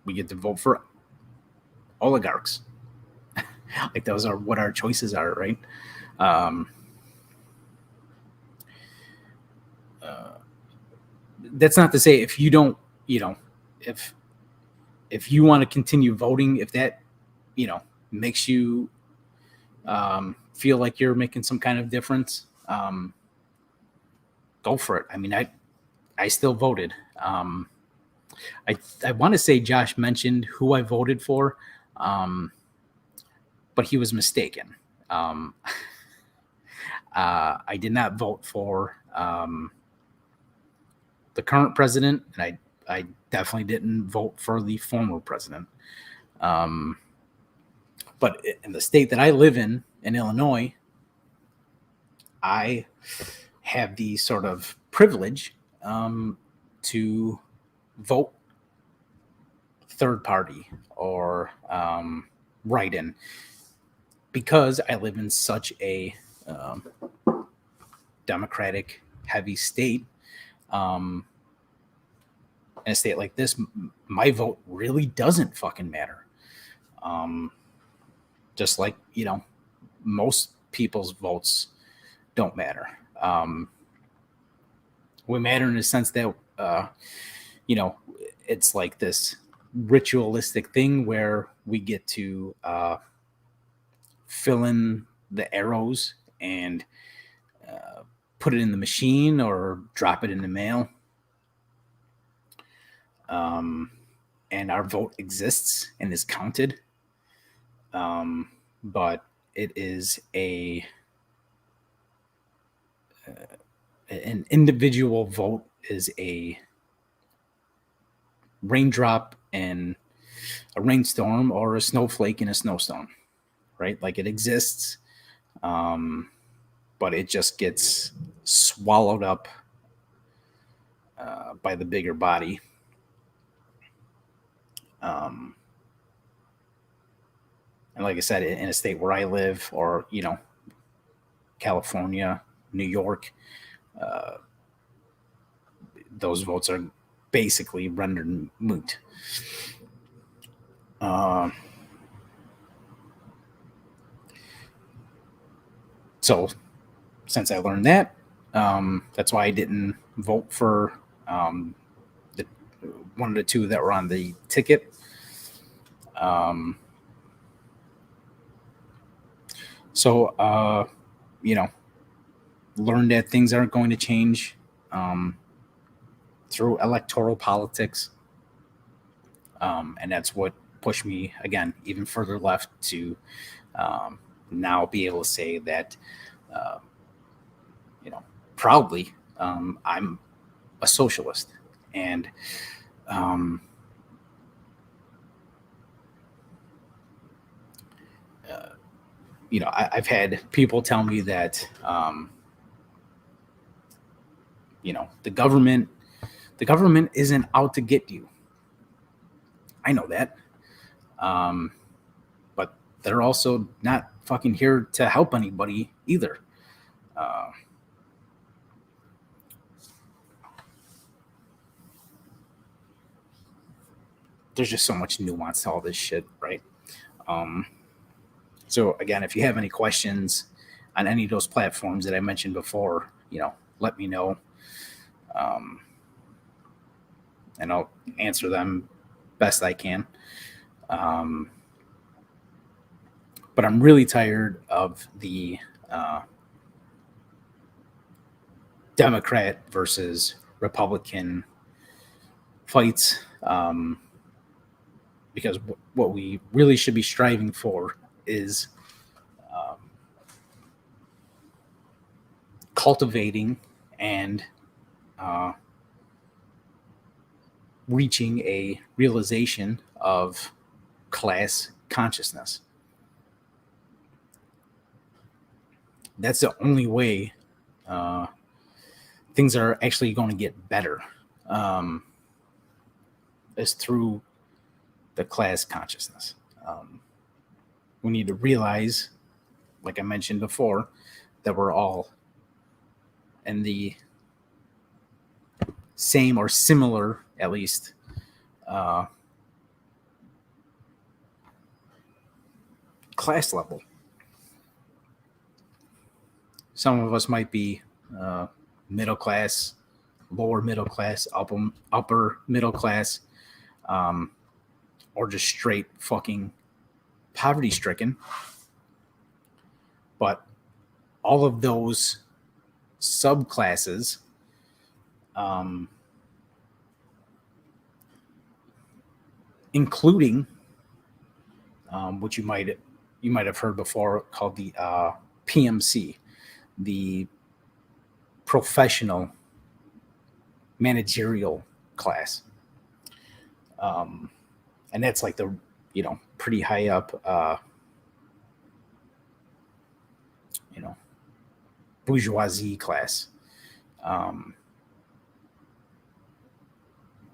We get to vote for oligarchs. Like, those are what our choices are, right? That's not to say if you don't, if you want to continue voting, if that, makes you feel like you're making some kind of difference, go for it. I mean, I still voted. I want to say Josh mentioned who I voted for, but he was mistaken. I did not vote for the current president, and I definitely didn't vote for the former president. But in the state that I live in Illinois, I have the sort of privilege to vote third party or write-in, because I live in such a Democratic heavy state. In a state like this, my vote really doesn't fucking matter. Just like, most people's votes don't matter. We matter in the sense that, it's like this ritualistic thing where we get to fill in the arrows and put it in the machine or drop it in the mail. And our vote exists and is counted. But it is an individual vote is a raindrop in a rainstorm or a snowflake in a snowstorm, right? Like it exists, but it just gets swallowed up by the bigger body. And like I said, in a state where I live, or California, New York, those votes are basically rendered moot. So since I learned that, that's why I didn't vote for one of the two that were on the ticket. So learned that things aren't going to change through electoral politics. And that's what pushed me, again, even further left to now be able to say that, proudly, I'm a socialist. And I've had people tell me that, the government isn't out to get you. I know that. But they're also not fucking here to help anybody either. There's just so much nuance to all this shit, right? So again, if you have any questions on any of those platforms that I mentioned before, let me know. And I'll answer them best I can. But I'm really tired of the Democrat versus Republican fights, because what we really should be striving for is cultivating and reaching a realization of class consciousness. That's the only way things are actually going to get better, is through the class consciousness. We need to realize, like I mentioned before, that we're all in the same or similar, at least, class level. Some of us might be middle class, lower middle class, upper middle class, or just straight fucking poverty stricken. But all of those subclasses including what you might have heard before, called the PMC, the professional managerial class, and that's like the pretty high up bourgeoisie class,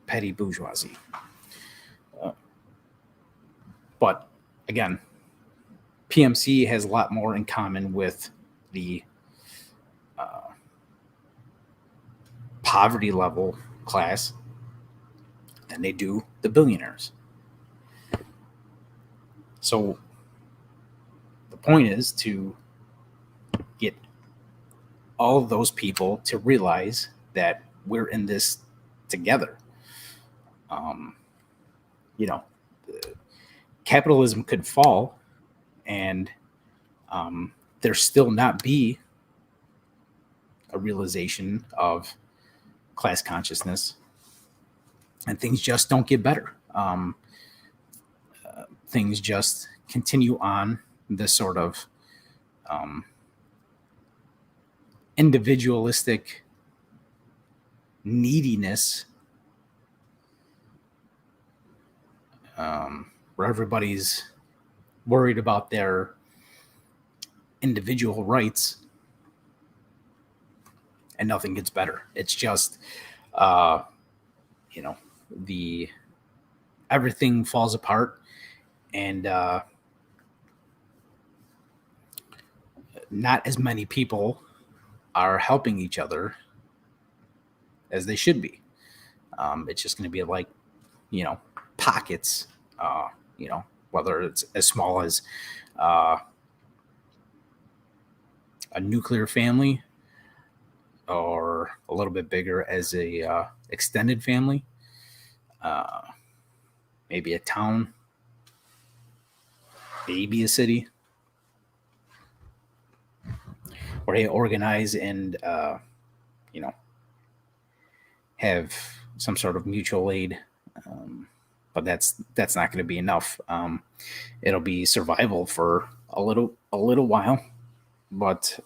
petty bourgeoisie. But again, PMC has a lot more in common with the poverty level class than they do the billionaires. So the point is to get all of those people to realize that we're in this together. Capitalism could fall and there still not be a realization of class consciousness, and things just don't get better. Things just continue on this sort of individualistic neediness, where everybody's worried about their individual rights, and nothing gets better. It's just, the everything falls apart, and not as many people are helping each other as they should be. It's just going to be like, pockets, whether it's as small as a nuclear family, or a little bit bigger as a extended family, maybe a town, maybe a city, where they organize and have some sort of mutual aid. But that's not going to be enough. It'll be survival for a little while, but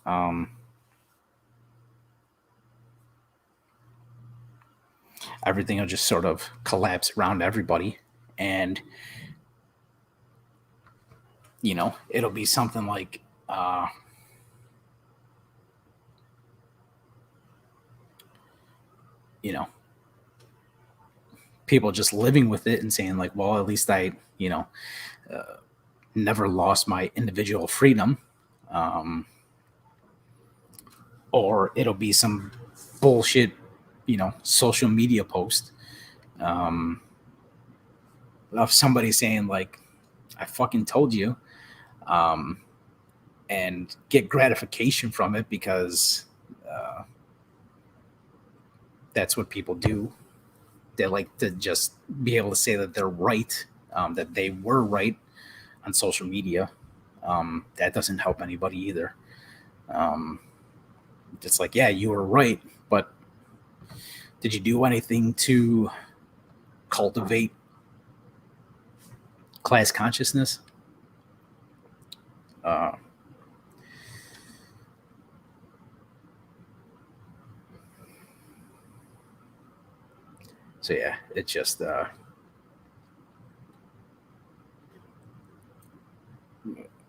everything will just sort of collapse around everybody, and it'll be something like people just living with it and saying like, well, at least I never lost my individual freedom. Or it'll be some bullshit, social media post of somebody saying like, I fucking told you, and get gratification from it, because that's what people do. They like to just be able to say that they're right, that they were right on social media. That doesn't help anybody either. It's like, yeah, you were right, but did you do anything to cultivate class consciousness? So yeah, it's just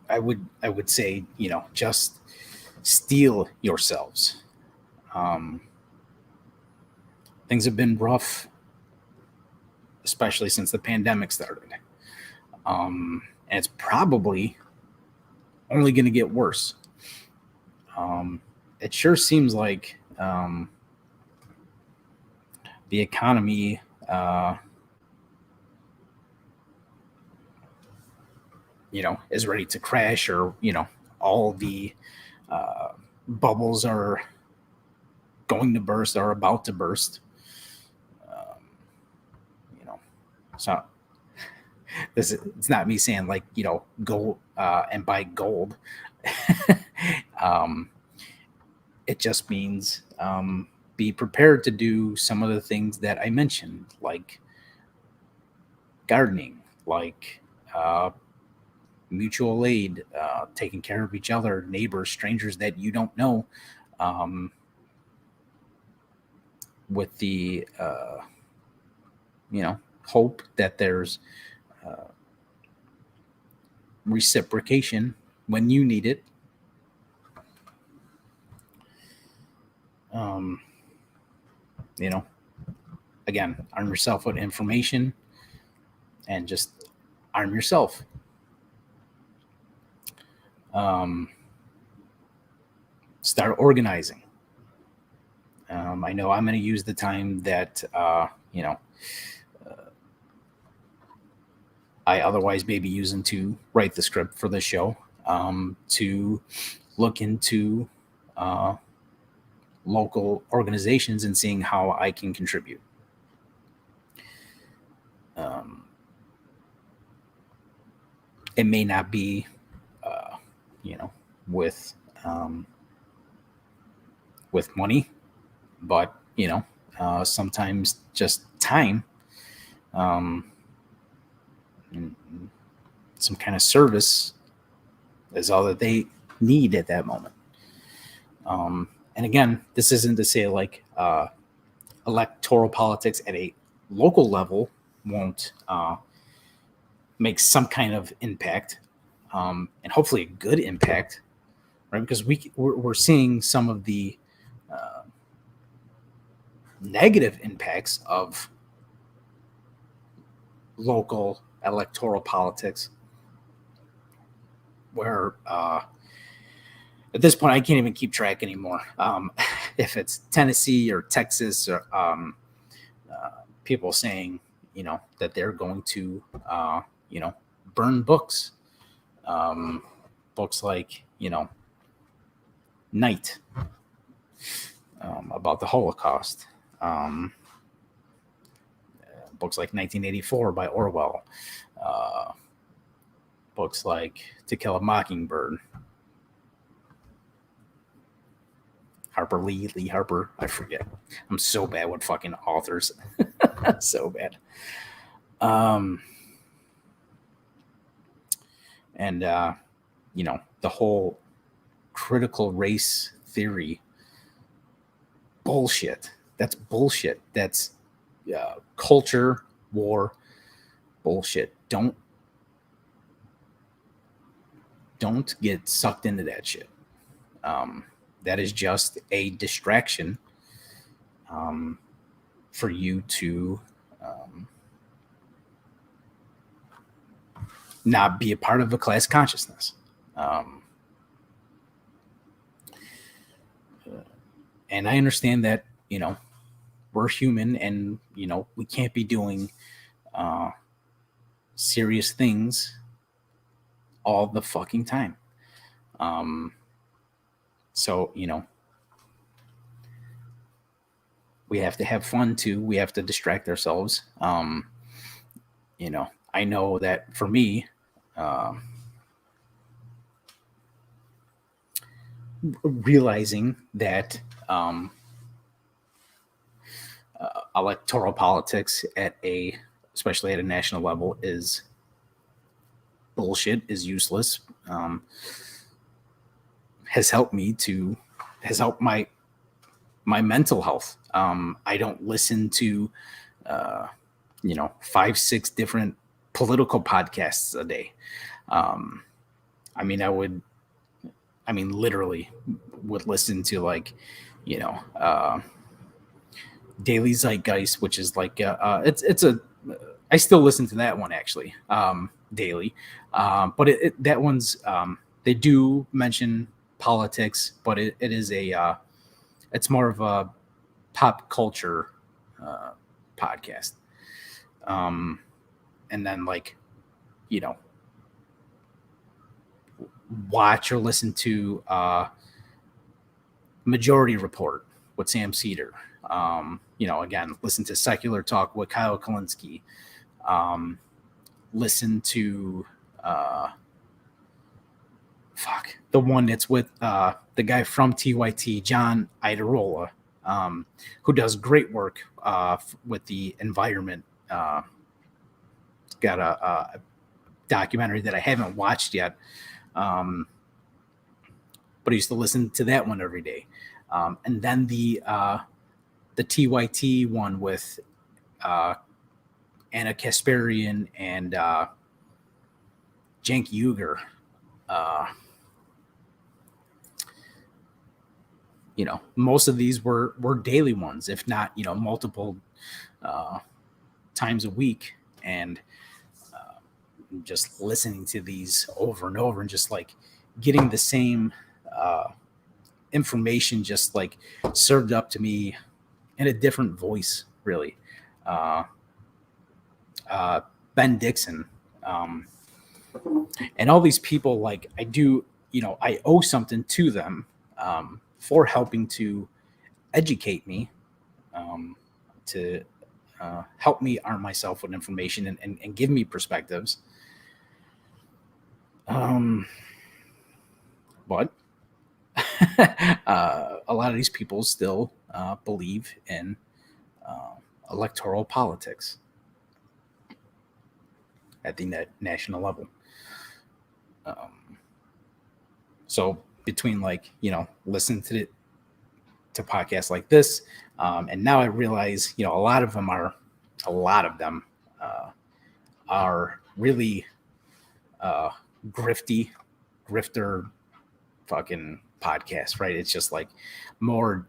I would say, just steel yourselves. Things have been rough, especially since the pandemic started. And it's probably only going to get worse. It sure seems like the economy is ready to crash, or all the bubbles are going to burst, or about to burst. So it's not me saying like, go and buy gold. It just means be prepared to do some of the things that I mentioned, like gardening, like mutual aid, taking care of each other, neighbors, strangers that you don't know, with the hope that there's reciprocation when you need it. Again, arm yourself with information, and just arm yourself. Start organizing. I know I'm going to use the time that I otherwise may be using to write the script for the show, to look into local organizations and seeing how I can contribute. It may not be, with with money, but sometimes just time, um, and some kind of service is all that they need at that moment. And again, this isn't to say like electoral politics at a local level won't make some kind of impact, and hopefully a good impact, right? Because we're seeing some of the negative impacts of local electoral politics, where at this point I can't even keep track anymore. If it's Tennessee or Texas, or people saying that they're going to burn books, books like Night, about the Holocaust, books like 1984 by Orwell, books like To Kill a Mockingbird, Lee Harper, I forget. I'm so bad with fucking authors. So bad. And the whole critical race theory bullshit. That's bullshit. That's culture war bullshit. Don't get sucked into that shit. That is just a distraction for you to not be a part of a class consciousness. And I understand that, we're human and, we can't be doing serious things all the fucking time. So, we have to have fun too. We have to distract ourselves. I know that for me, realizing that electoral politics especially at a national level, is bullshit, is useless, has helped my mental health. I don't listen to 5-6 different political podcasts a day. Literally would listen to like Daily Zeitgeist, which is like I still listen to that one actually, daily, but that one's they do mention politics, but it is it's more of a pop culture podcast, and then like watch or listen to Majority Report with Sam Cedar. Again, listen to Secular Talk with Kyle Kalinske. Listen to the one that's with the guy from TYT, John Iadarola, who does great work with the environment. Got a documentary that I haven't watched yet, but I used to listen to that one every day. And then the TYT one with Anna Kasparian and Cenk Uygur. Most of these were daily ones, if not, multiple times a week. And just listening to these over and over and just like getting the same information just like served up to me in a different voice, really. Ben Dixon, and all these people, like I owe something to them for helping to educate me, to help me arm myself with information and give me perspectives. But a lot of these people still believe in electoral politics at the national level. So between listening to podcasts like this, and now I realize a lot of them are really grifter fucking podcasts, right? It's just like more.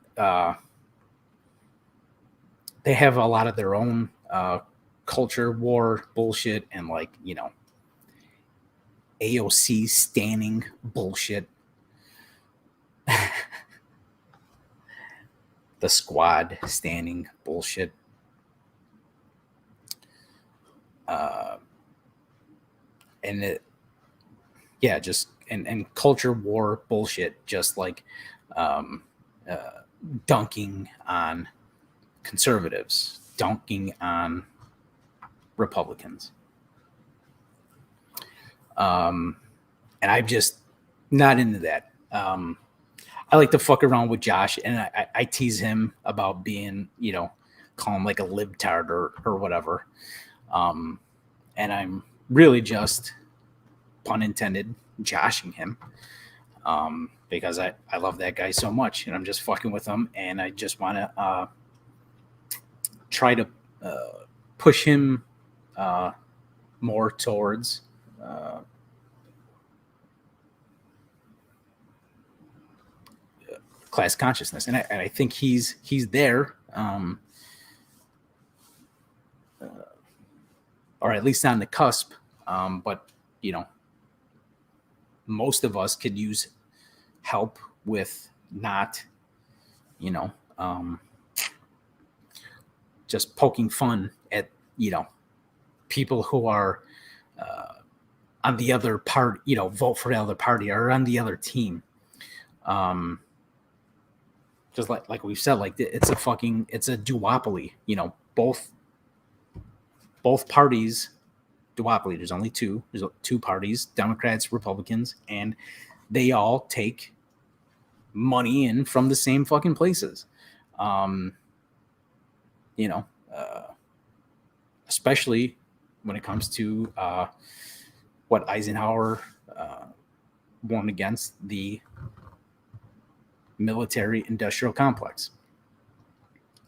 They have a lot of their own culture war bullshit and AOC standing bullshit. The squad standing bullshit. And it, yeah, just and culture war bullshit, just dunking on conservatives, dunking on Republicans. And I'm just not into that. I like to fuck around with Josh, and I tease him about being, call him like a libtard or whatever. And I'm really just, pun intended, joshing him because I love that guy so much, and I'm just fucking with him, and I just want to try to push him more towards class consciousness, and I think he's there, or at least on the cusp. But most of us could use help with not, just poking fun at people who are on the other part, vote for the other party or on the other team. Just like we've said, it's a duopoly. Both parties duopoly. There's only two. There's two parties: Democrats, Republicans, and they all take money in from the same fucking places. Especially when it comes to what Eisenhower warned against, the military-industrial complex.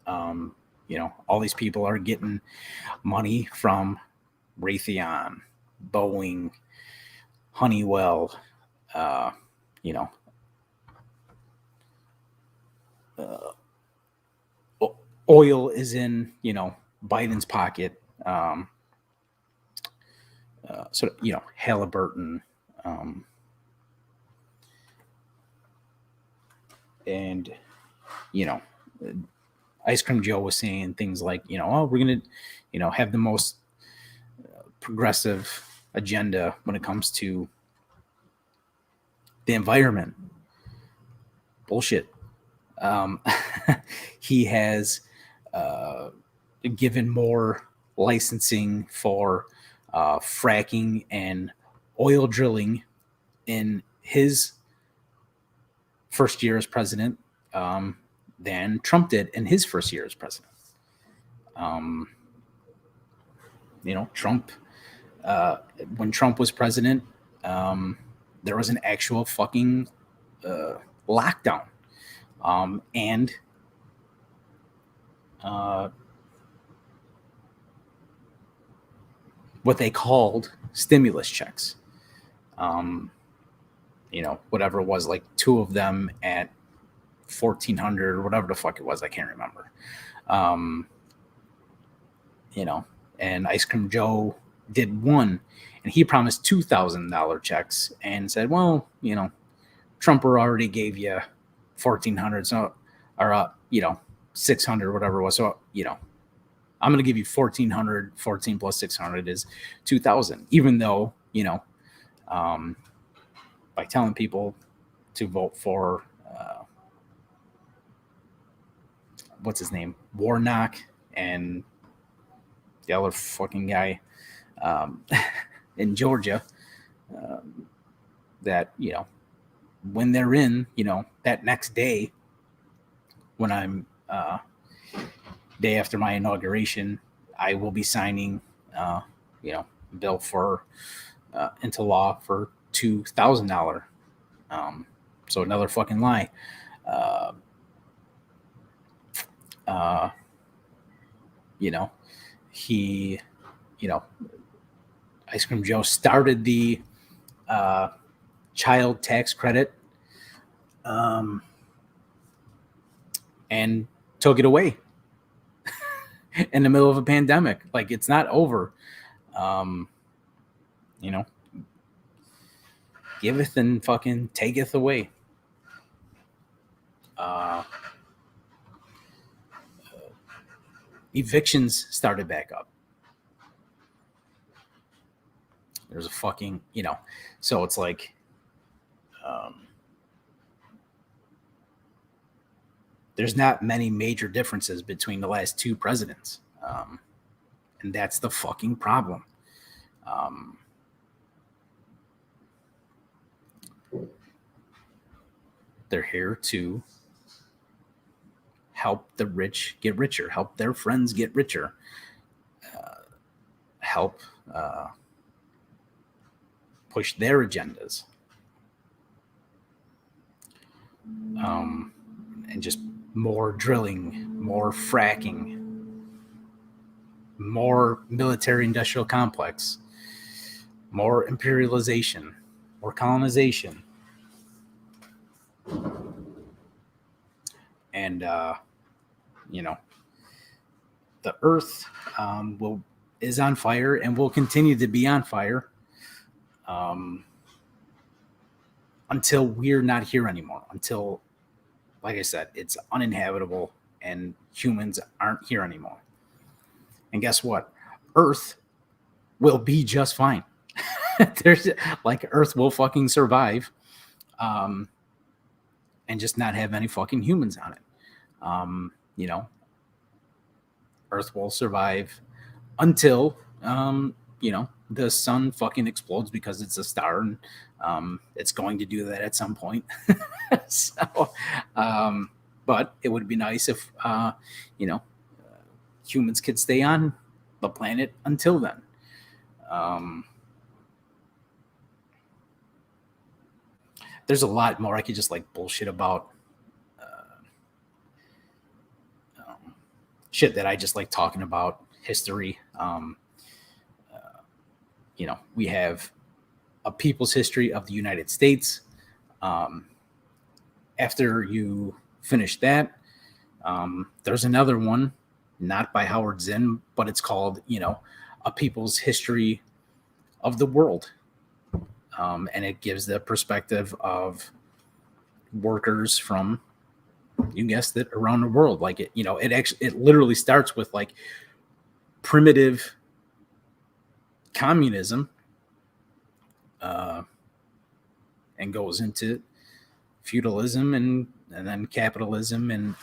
All these people are getting money from Raytheon, Boeing, Honeywell, oil is in, Biden's pocket. Halliburton, and Ice Cream Joe was saying things like, we're going to, have the most progressive agenda when it comes to the environment. Bullshit. He has given more licensing for fracking and oil drilling in his first year as president than Trump did in his first year as president. Trump, when Trump was president, there was an actual fucking lockdown. And what they called stimulus checks. Whatever it was, like two of them at $1,400 or whatever the fuck it was, I can't remember. And Ice Cream Joe did one, and he promised $2,000 checks and said, well, Trump already gave you $1,400, so, or $600, whatever it was. So, I'm going to give you $1,400. 14 plus 600 is $2,000, even though, by telling people to vote for, what's his name? Warnock and the other fucking guy in Georgia, that, when they're in, that next day, when I'm day after my inauguration, I will be signing, bill for into law for $2,000. So another fucking lie. He, Ice Cream Joe started the child tax credit, and took it away in the middle of a pandemic. Like, it's not over. Giveth and fucking taketh away. Evictions started back up. There's a fucking, so it's like, there's not many major differences between the last two presidents. And that's the fucking problem. They're here to help the rich get richer, help their friends get richer, help push their agendas. And just more drilling, more fracking, more military industrial complex, more imperialization, more colonization. And, the earth is on fire and will continue to be on fire until we're not here anymore. Until, like I said, it's uninhabitable and humans aren't here anymore. And guess what? Earth will be just fine. Earth will fucking survive, and just not have any fucking humans on it. Earth will survive until, the sun fucking explodes because it's a star, and it's going to do that at some point. So, but it would be nice if, humans could stay on the planet until then. There's a lot more I could just bullshit about. Shit that I just like talking about, history. We have a people's history of the United States. After you finish that, there's another one, not by Howard Zinn, but it's called, A People's History of the World. And it gives the perspective of workers from, you guessed it, around the world. It literally starts with primitive communism, and goes into feudalism and then capitalism, and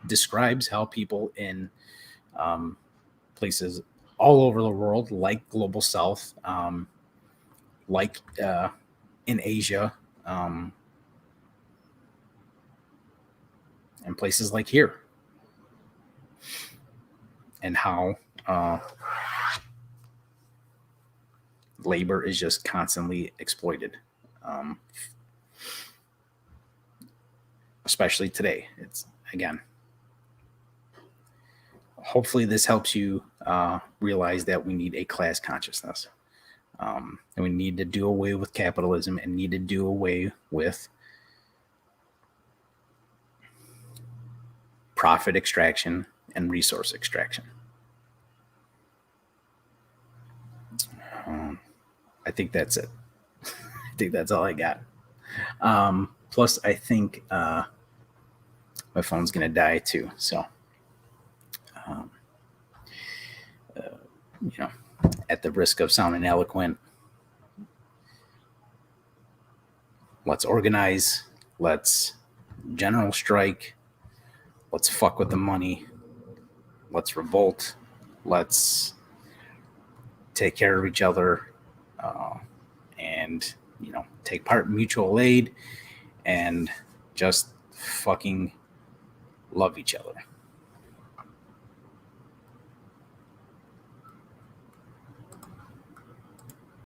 describes how people in places all over the world, like Global South, in Asia, and places like here, and how labor is just constantly exploited, especially today. It's, again, hopefully this helps you realize that we need a class consciousness, and we need to do away with capitalism and need to do away with profit extraction and resource extraction. I think that's it. I think that's all I got. Plus, I think my phone's going to die too. So, at the risk of sounding eloquent, let's organize. Let's general strike. Let's fuck with the money. Let's revolt. Let's take care of each other, and take part in mutual aid and just fucking love each other.